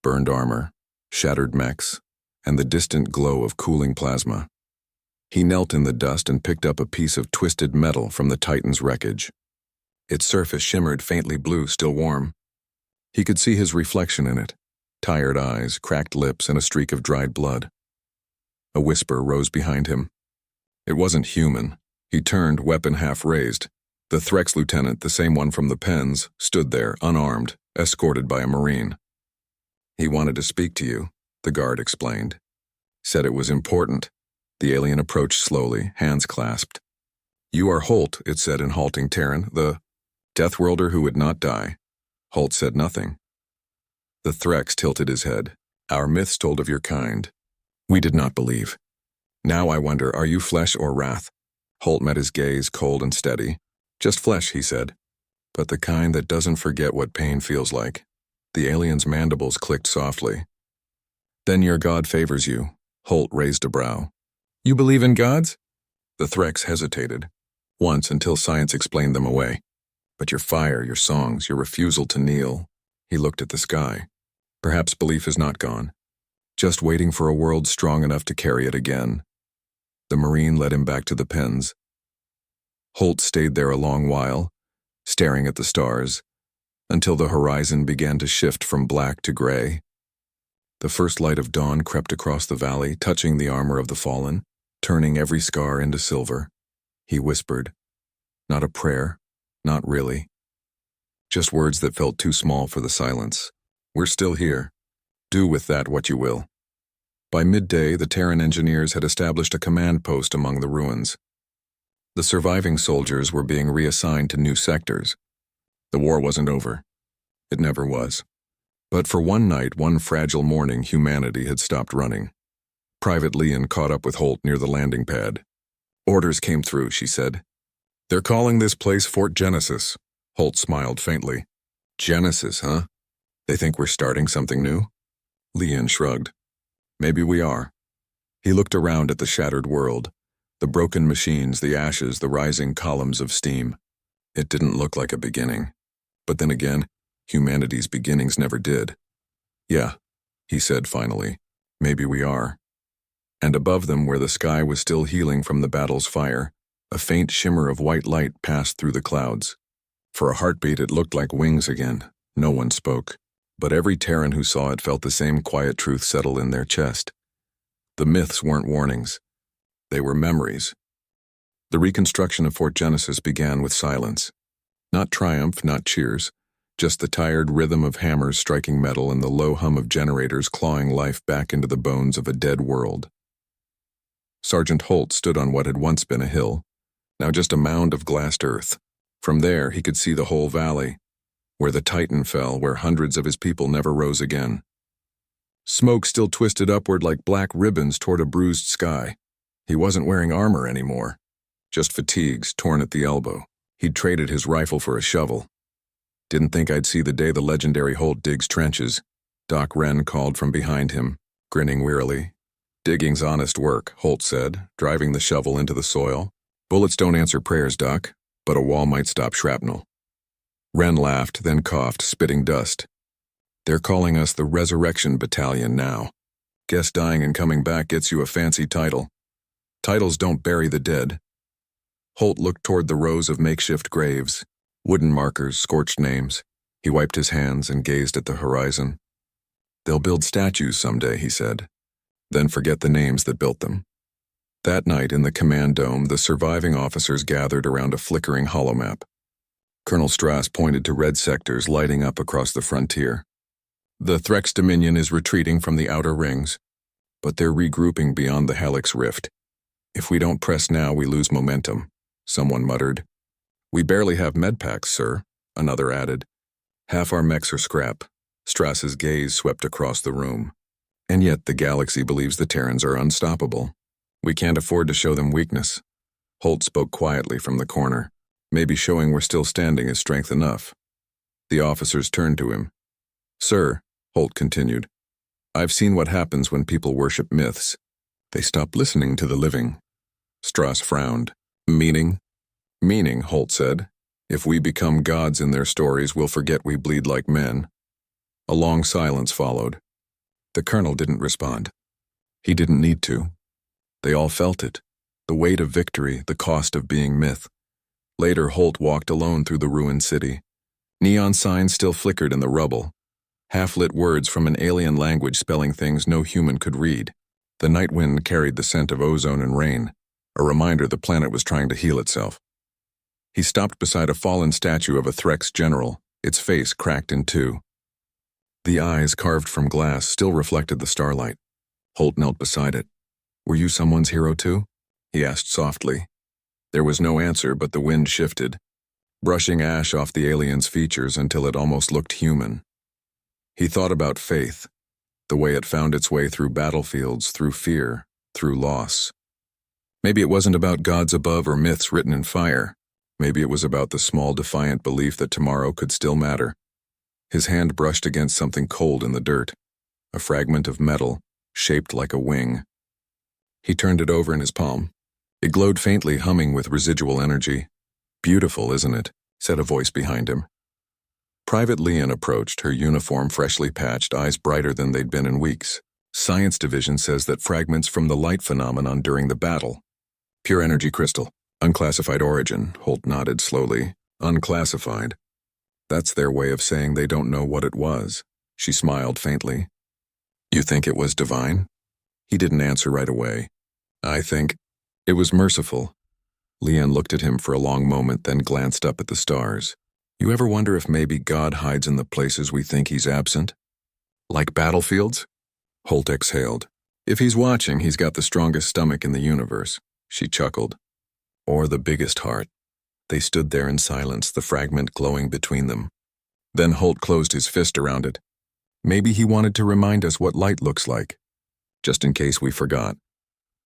burned armor, shattered mechs, and the distant glow of cooling plasma. He knelt in the dust and picked up a piece of twisted metal from the Titan's wreckage. Its surface shimmered faintly blue, still warm. He could see his reflection in it, tired eyes, cracked lips, and a streak of dried blood. A whisper rose behind him. It wasn't human. He turned, weapon half raised. The Threx lieutenant, the same one from the pens, stood there, unarmed, escorted by a Marine. "He wanted to speak to you," the guard explained. "Said it was important." The alien approached slowly, hands clasped. You are Holt, it said in halting Terran, the Deathworlder who would not die. Holt said nothing. The Threx tilted his head. Our myths told of your kind. We did not believe. Now I wonder, are you flesh or wrath? Holt met his gaze, cold and steady. Just flesh, he said. But the kind that doesn't forget what pain feels like. The alien's mandibles clicked softly. Then your god favors you. Holt raised a brow. You believe in gods? The Threx hesitated. Once, until science explained them away. But your fire, your songs, your refusal to kneel. He looked at the sky. Perhaps belief is not gone. Just waiting for a world strong enough to carry it again. The Marine led him back to the pens. Holt stayed there a long while, staring at the stars, until the horizon began to shift from black to gray. The first light of dawn crept across the valley, touching the armor of the fallen, turning every scar into silver. He whispered, not a prayer, not really. Just words that felt too small for the silence. We're still here. Do with that what you will. By midday, the Terran engineers had established a command post among the ruins. The surviving soldiers were being reassigned to new sectors. The war wasn't over. It never was. But for one night, one fragile morning, humanity had stopped running. Private Leon caught up with Holt near the landing pad. Orders came through, she said. They're calling this place Fort Genesis. Holt smiled faintly. Genesis, huh? They think we're starting something new? Leon shrugged. Maybe we are. He looked around at the shattered world, the broken machines, the ashes, the rising columns of steam. It didn't look like a beginning. But then again, humanity's beginnings never did. Yeah, he said finally, maybe we are. And above them, where the sky was still healing from the battle's fire, a faint shimmer of white light passed through the clouds. For a heartbeat, it looked like wings again. No one spoke. But every Terran who saw it felt the same quiet truth settle in their chest. The myths weren't warnings. They were memories. The reconstruction of Fort Genesis began with silence. Not triumph, not cheers, just the tired rhythm of hammers striking metal and the low hum of generators clawing life back into the bones of a dead world. Sergeant Holt stood on what had once been a hill, now just a mound of glassed earth. From there, he could see the whole valley, where the Titan fell, where hundreds of his people never rose again. Smoke still twisted upward like black ribbons toward a bruised sky. He wasn't wearing armor anymore, just fatigues torn at the elbow. He'd traded his rifle for a shovel. Didn't think I'd see the day the legendary Holt digs trenches. Doc Wren called from behind him, grinning wearily. Digging's honest work, Holt said, driving the shovel into the soil. Bullets don't answer prayers, Doc, but a wall might stop shrapnel. Wren laughed, then coughed, spitting dust. They're calling us the Resurrection Battalion now. Guess dying and coming back gets you a fancy title. Titles don't bury the dead. Holt looked toward the rows of makeshift graves, wooden markers, scorched names. He wiped his hands and gazed at the horizon. They'll build statues someday, he said, then forget the names that built them. That night in the command dome, the surviving officers gathered around a flickering holomap. Colonel Strass pointed to red sectors lighting up across the frontier. The Threx Dominion is retreating from the outer rings, but they're regrouping beyond the Helix Rift. If we don't press now, we lose momentum, someone muttered. We barely have medpacks, sir, another added. Half our mechs are scrap. Strass's gaze swept across the room. And yet the galaxy believes the Terrans are unstoppable. We can't afford to show them weakness. Holt spoke quietly from the corner. Maybe showing we're still standing is strength enough. The officers turned to him. Sir, Holt continued, I've seen what happens when people worship myths. They stop listening to the living. Strass frowned. Meaning? Meaning, Holt said. If we become gods in their stories, we'll forget we bleed like men. A long silence followed. The colonel didn't respond. He didn't need to. They all felt it. The weight of victory, the cost of being myth. Later, Holt walked alone through the ruined city. Neon signs still flickered in the rubble. Half-lit words from an alien language spelling things no human could read. The night wind carried the scent of ozone and rain, a reminder the planet was trying to heal itself. He stopped beside a fallen statue of a Threx general, its face cracked in two. The eyes, carved from glass, still reflected the starlight. Holt knelt beside it. Were you someone's hero too? He asked softly. There was no answer, but the wind shifted, brushing ash off the alien's features until it almost looked human. He thought about faith, the way it found its way through battlefields, through fear, through loss. Maybe it wasn't about gods above or myths written in fire. Maybe it was about the small, defiant belief that tomorrow could still matter. His hand brushed against something cold in the dirt, a fragment of metal, shaped like a wing. He turned it over in his palm. It glowed faintly, humming with residual energy. "Beautiful, isn't it?" said a voice behind him. Private Leon approached, her uniform freshly patched, eyes brighter than they'd been in weeks. "Science Division says that fragments from the light phenomenon during the battle. Pure energy crystal. Unclassified origin," Holt nodded slowly. "Unclassified. That's their way of saying they don't know what it was." She smiled faintly. "You think it was divine?" He didn't answer right away. "I think it was merciful." Leon looked at him for a long moment, then glanced up at the stars. "You ever wonder if maybe God hides in the places we think he's absent? Like battlefields?" Holt exhaled. "If he's watching, he's got the strongest stomach in the universe." She chuckled. "Or the biggest heart." They stood there in silence, the fragment glowing between them. Then Holt closed his fist around it. "Maybe he wanted to remind us what light looks like, just in case we forgot."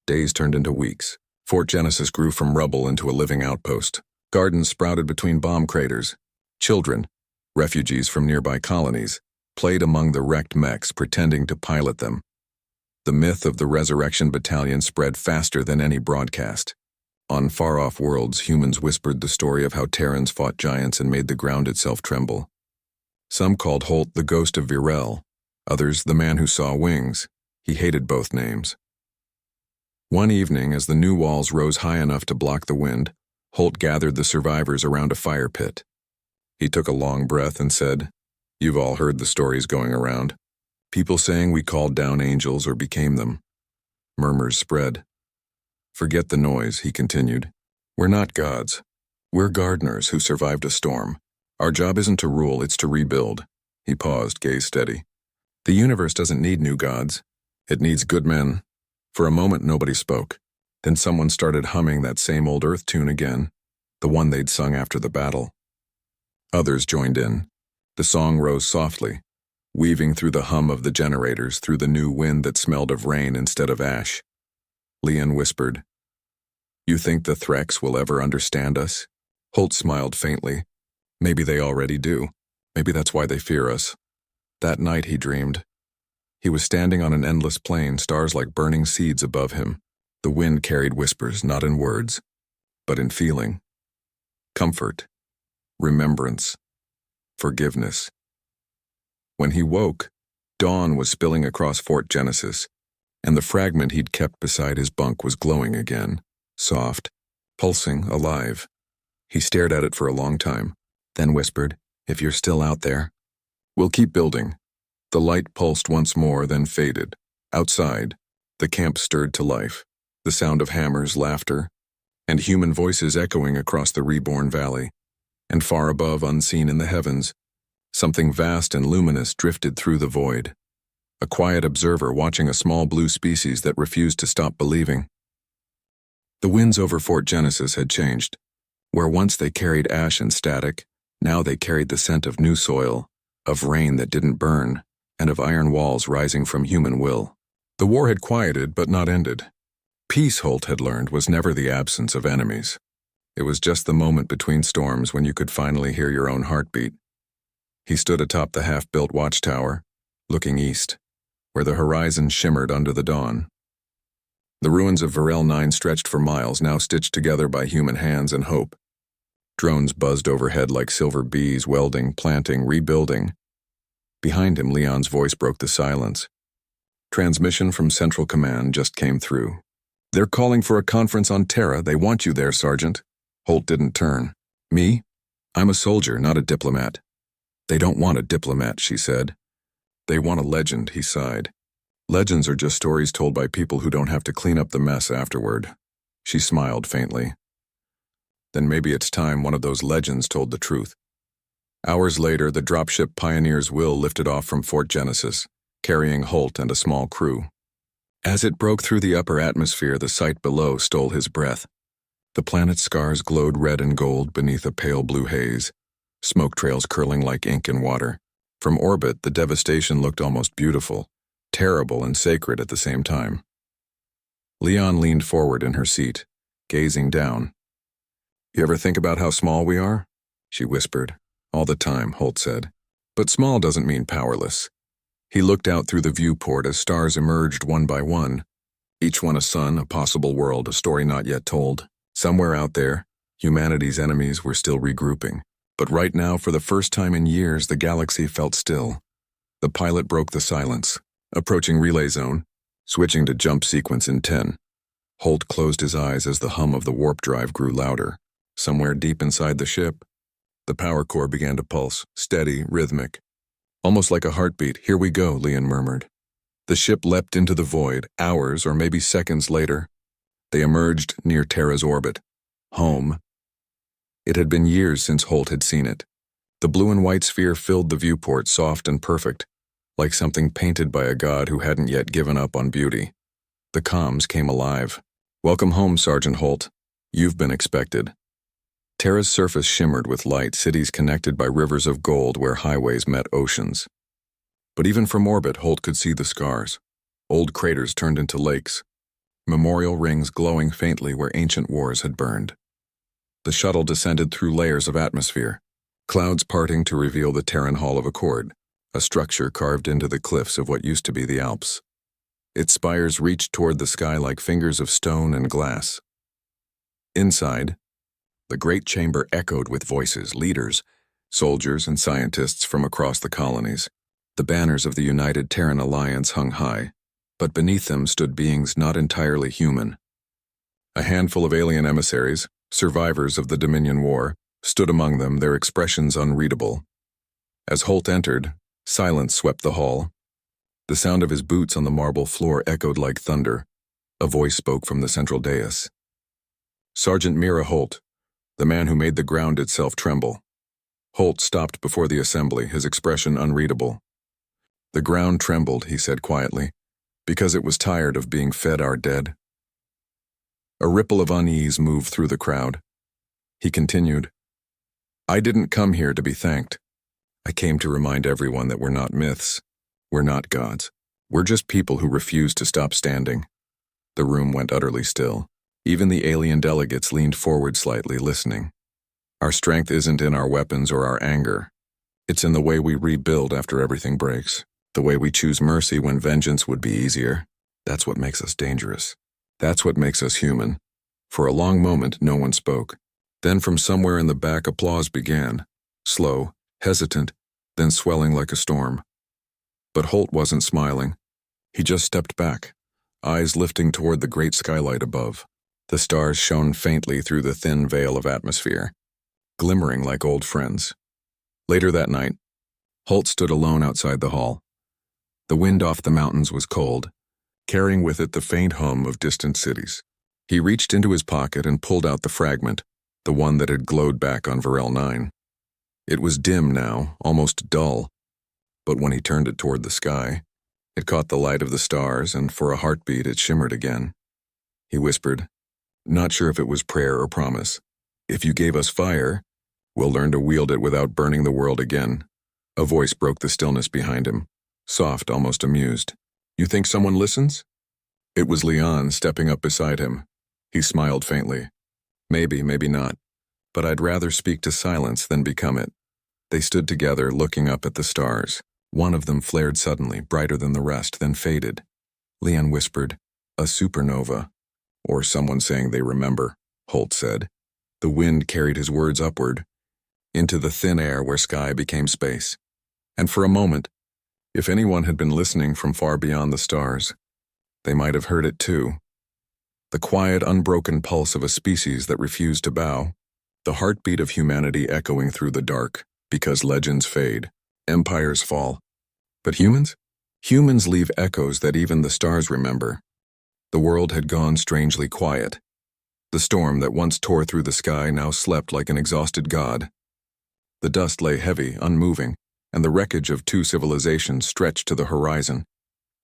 Days turned into weeks. Fort Genesis grew from rubble into a living outpost. Gardens sprouted between bomb craters. Children, refugees from nearby colonies, played among the wrecked mechs, pretending to pilot them. The myth of the Resurrection Battalion spread faster than any broadcast. On far-off worlds, humans whispered the story of how Terrans fought giants and made the ground itself tremble. Some called Holt the ghost of Virel, others the man who saw wings. He hated both names. One evening, as the new walls rose high enough to block the wind, Holt gathered the survivors around a fire pit. He took a long breath and said, "You've all heard the stories going around. People saying we called down angels or became them." Murmurs spread. "Forget the noise," he continued. "We're not gods. We're gardeners who survived a storm. Our job isn't to rule, it's to rebuild." He paused, gaze steady. "The universe doesn't need new gods. It needs good men." For a moment, nobody spoke. Then someone started humming that same old Earth tune again, the one they'd sung after the battle. Others joined in. The song rose softly, weaving through the hum of the generators, through the new wind that smelled of rain instead of ash. Leon whispered, "You think the Threx will ever understand us?" Holt smiled faintly. "Maybe they already do. Maybe that's why they fear us." That night, he dreamed. He was standing on an endless plain, stars like burning seeds above him. The wind carried whispers, not in words, but in feeling. Comfort, remembrance, forgiveness. When he woke, dawn was spilling across Fort Genesis, and the fragment he'd kept beside his bunk was glowing again, soft, pulsing, alive. He stared at it for a long time, then whispered, "If you're still out there, we'll keep building." The light pulsed once more, then faded. Outside, the camp stirred to life, the sound of hammers, laughter, and human voices echoing across the reborn valley. And far above, unseen in the heavens, something vast and luminous drifted through the void. A quiet observer watching a small blue species that refused to stop believing. The winds over Fort Genesis had changed. Where once they carried ash and static, now they carried the scent of new soil, of rain that didn't burn, and of iron walls rising from human will. The war had quieted but not ended. Peace, Holt had learned, was never the absence of enemies. It was just the moment between storms when you could finally hear your own heartbeat. He stood atop the half-built watchtower, looking east, where the horizon shimmered under the dawn. The ruins of Virel 9 stretched for miles, now stitched together by human hands and hope. Drones buzzed overhead like silver bees, welding, planting, rebuilding. Behind him, Leon's voice broke the silence. Transmission from Central Command just came through. "They're calling for a conference on Terra. They want you there, Sergeant." Holt didn't turn. "Me? I'm a soldier, not a diplomat." "They don't want a diplomat," she said. "They want a legend," he sighed. "Legends are just stories told by people who don't have to clean up the mess afterward." She smiled faintly. "Then maybe it's time one of those legends told the truth." Hours later, the dropship Pioneer's Will lifted off from Fort Genesis, carrying Holt and a small crew. As it broke through the upper atmosphere, the sight below stole his breath. The planet's scars glowed red and gold beneath a pale blue haze, smoke trails curling like ink in water. From orbit, the devastation looked almost beautiful, terrible and sacred at the same time. Leon leaned forward in her seat, gazing down. "You ever think about how small we are?" she whispered. "All the time," Holt said. "But small doesn't mean powerless." He looked out through the viewport as stars emerged one by one, each one a sun, a possible world, a story not yet told. Somewhere out there, humanity's enemies were still regrouping. But right now, for the first time in years, the galaxy felt still. The pilot broke the silence, approaching relay zone, switching to jump sequence in 10. Holt closed his eyes as the hum of the warp drive grew louder. Somewhere deep inside the ship, the power core began to pulse, steady, rhythmic. "Almost like a heartbeat. Here we go," Leon murmured. The ship leapt into the void. Hours or maybe seconds later, they emerged near Terra's orbit. Home. It had been years since Holt had seen it. The blue and white sphere filled the viewport, soft and perfect, like something painted by a god who hadn't yet given up on beauty. The comms came alive. "Welcome home, Sergeant Holt. You've been expected." Terra's surface shimmered with light, cities connected by rivers of gold where highways met oceans. But even from orbit, Holt could see the scars. Old craters turned into lakes, memorial rings glowing faintly where ancient wars had burned. The shuttle descended through layers of atmosphere, clouds parting to reveal the Terran Hall of Accord, a structure carved into the cliffs of what used to be the Alps. Its spires reached toward the sky like fingers of stone and glass. Inside, the great chamber echoed with voices, leaders, soldiers, and scientists from across the colonies. The banners of the United Terran Alliance hung high, but beneath them stood beings not entirely human. A handful of alien emissaries, survivors of the Dominion War, stood among them, their expressions unreadable. As Holt entered, silence swept the hall. The sound of his boots on the marble floor echoed like thunder. A voice spoke from the central dais. "Sergeant Mira Holt, the man who made the ground itself tremble." Holt stopped before the assembly, his expression unreadable. "The ground trembled," he said quietly, "because it was tired of being fed our dead." A ripple of unease moved through the crowd. He continued, "I didn't come here to be thanked. I came to remind everyone that we're not myths. We're not gods. We're just people who refuse to stop standing." The room went utterly still. Even the alien delegates leaned forward slightly, listening. "Our strength isn't in our weapons or our anger. It's in the way we rebuild after everything breaks. The way we choose mercy when vengeance would be easier. That's what makes us dangerous. That's what makes us human." For a long moment, no one spoke. Then from somewhere in the back, applause began. Slow, hesitant, then swelling like a storm. But Holt wasn't smiling. He just stepped back, eyes lifting toward the great skylight above. The stars shone faintly through the thin veil of atmosphere, glimmering like old friends. Later that night, Holt stood alone outside the hall. The wind off the mountains was cold, carrying with it the faint hum of distant cities. He reached into his pocket and pulled out the fragment, the one that had glowed back on Varel 9. It was dim now, almost dull, but when he turned it toward the sky, it caught the light of the stars, and for a heartbeat it shimmered again. He whispered, not sure if it was prayer or promise. "If you gave us fire, we'll learn to wield it without burning the world again." A voice broke the stillness behind him, soft, almost amused. "You think someone listens?" It was Leon stepping up beside him. He smiled faintly. "Maybe, maybe not. But I'd rather speak to silence than become it." They stood together, looking up at the stars. One of them flared suddenly, brighter than the rest, then faded. Leon whispered, "A supernova." "Or someone saying they remember," Holt said. The wind carried his words upward, into the thin air where sky became space. And for a moment, if anyone had been listening from far beyond the stars, they might have heard it too. The quiet, unbroken pulse of a species that refused to bow. The heartbeat of humanity echoing through the dark, because legends fade, empires fall. But humans? Humans leave echoes that even the stars remember. The world had gone strangely quiet. The storm that once tore through the sky now slept like an exhausted god. The dust lay heavy, unmoving, and the wreckage of two civilizations stretched to the horizon.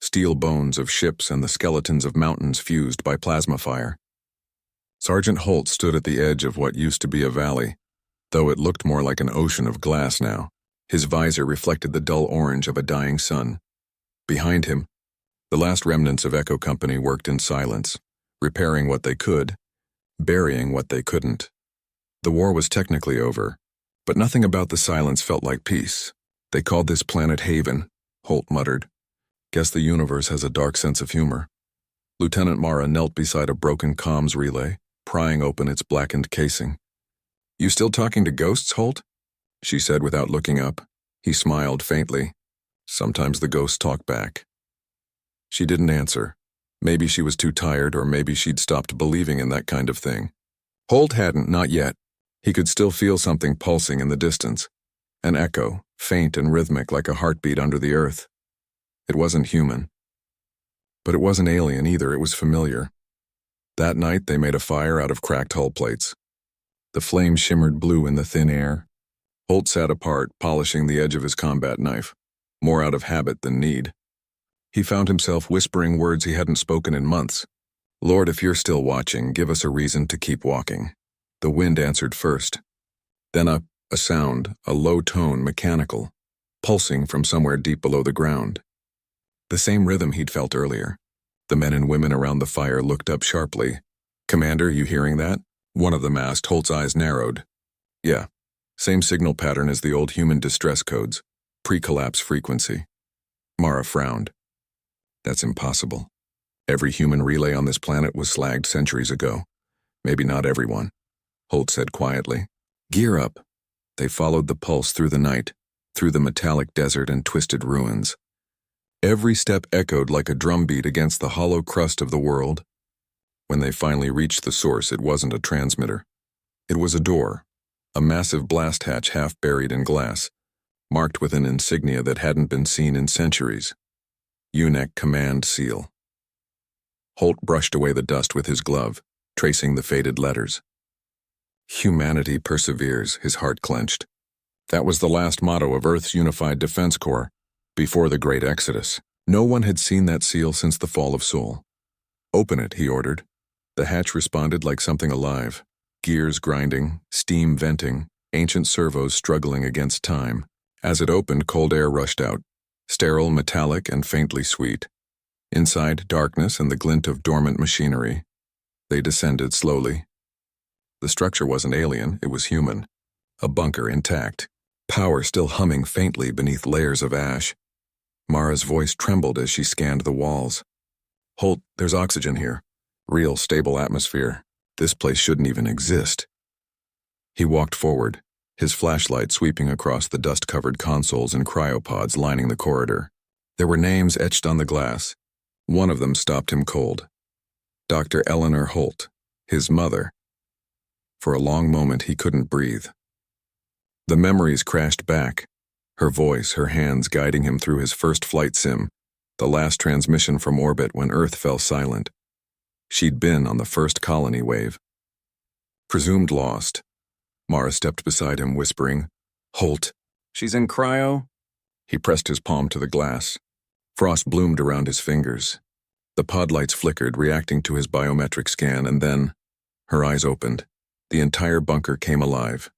Steel bones of ships and the skeletons of mountains fused by plasma fire. Sergeant Holt stood at the edge of what used to be a valley, though it looked more like an ocean of glass now. His visor reflected the dull orange of a dying sun. Behind him, the last remnants of Echo Company worked in silence, repairing what they could, burying what they couldn't. The war was technically over, but nothing about the silence felt like peace. They called this planet Haven, Holt muttered. Guess the universe has a dark sense of humor. Lieutenant Mara knelt beside a broken comms relay, prying open its blackened casing. You still talking to ghosts, Holt? She said without looking up. He smiled faintly. Sometimes the ghosts talk back. She didn't answer. Maybe she was too tired, or maybe she'd stopped believing in that kind of thing. Holt hadn't, not yet. He could still feel something pulsing in the distance. An echo, faint and rhythmic like a heartbeat under the earth. It wasn't human. But it wasn't alien either, it was familiar. That night they made a fire out of cracked hull plates. The flame shimmered blue in the thin air. Holt sat apart, polishing the edge of his combat knife, more out of habit than need. He found himself whispering words he hadn't spoken in months. Lord, if you're still watching, give us a reason to keep walking. The wind answered first. Then a sound, a low tone, mechanical, pulsing from somewhere deep below the ground. The same rhythm he'd felt earlier. The men and women around the fire looked up sharply. Commander, you hearing that? One of them asked. Holt's eyes narrowed. Yeah. Same signal pattern as the old human distress codes. Pre-collapse frequency. Mara frowned. That's impossible. Every human relay on this planet was slagged centuries ago. Maybe not everyone. Holt said quietly. Gear up. They followed the pulse through the night, through the metallic desert and twisted ruins. Every step echoed like a drumbeat against the hollow crust of the world. When they finally reached the source, it wasn't a transmitter. It was a door, a massive blast hatch half buried in glass, marked with an insignia that hadn't been seen in centuries. UNEC Command Seal. Holt brushed away the dust with his glove, tracing the faded letters. Humanity perseveres, his heart clenched. That was the last motto of Earth's Unified Defense Corps, before the Great Exodus. No one had seen that seal since the fall of Sol. Open it, he ordered. The hatch responded like something alive. Gears grinding, steam venting, ancient servos struggling against time. As it opened, cold air rushed out, sterile, metallic, and faintly sweet. Inside, darkness and the glint of dormant machinery. They descended slowly. The structure wasn't alien, it was human. A bunker intact. Power still humming faintly beneath layers of ash. Mara's voice trembled as she scanned the walls. Holt, there's oxygen here. Real, stable atmosphere. This place shouldn't even exist. He walked forward, his flashlight sweeping across the dust-covered consoles and cryopods lining the corridor. There were names etched on the glass. One of them stopped him cold. Dr. Eleanor Holt, his mother. For a long moment he couldn't breathe. The memories crashed back, her voice, her hands guiding him through his first flight sim, the last transmission from orbit when Earth fell silent. She'd been on the first colony wave. Presumed lost. Mara stepped beside him, whispering, Holt, she's in cryo? He pressed his palm to the glass. Frost bloomed around his fingers. The pod lights flickered, reacting to his biometric scan, and then, her eyes opened. The entire bunker came alive.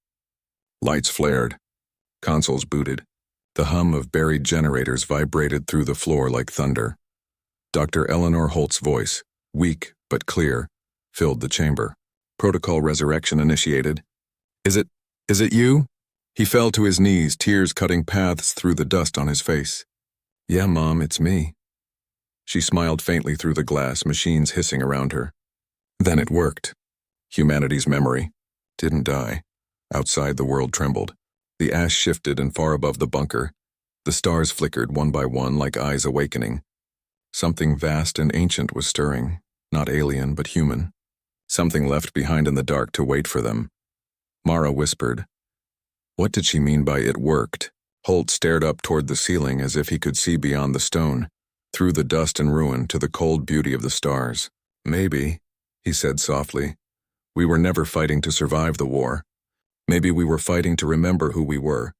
Lights flared. Consoles booted. The hum of buried generators vibrated through the floor like thunder. Dr. Eleanor Holt's voice, weak but clear, filled the chamber. Protocol resurrection initiated. Is it you? He fell to his knees, tears cutting paths through the dust on his face. Yeah, Mom, it's me. She smiled faintly through the glass, machines hissing around her. Then it worked. Humanity's memory didn't die. Outside, the world trembled. The ash shifted, and far above the bunker, the stars flickered one by one like eyes awakening. Something vast and ancient was stirring, not alien but human. Something left behind in the dark to wait for them. Mara whispered. What did she mean by it worked? Holt stared up toward the ceiling as if he could see beyond the stone, through the dust and ruin to the cold beauty of the stars. Maybe, he said softly, we were never fighting to survive the war. Maybe we were fighting to remember who we were,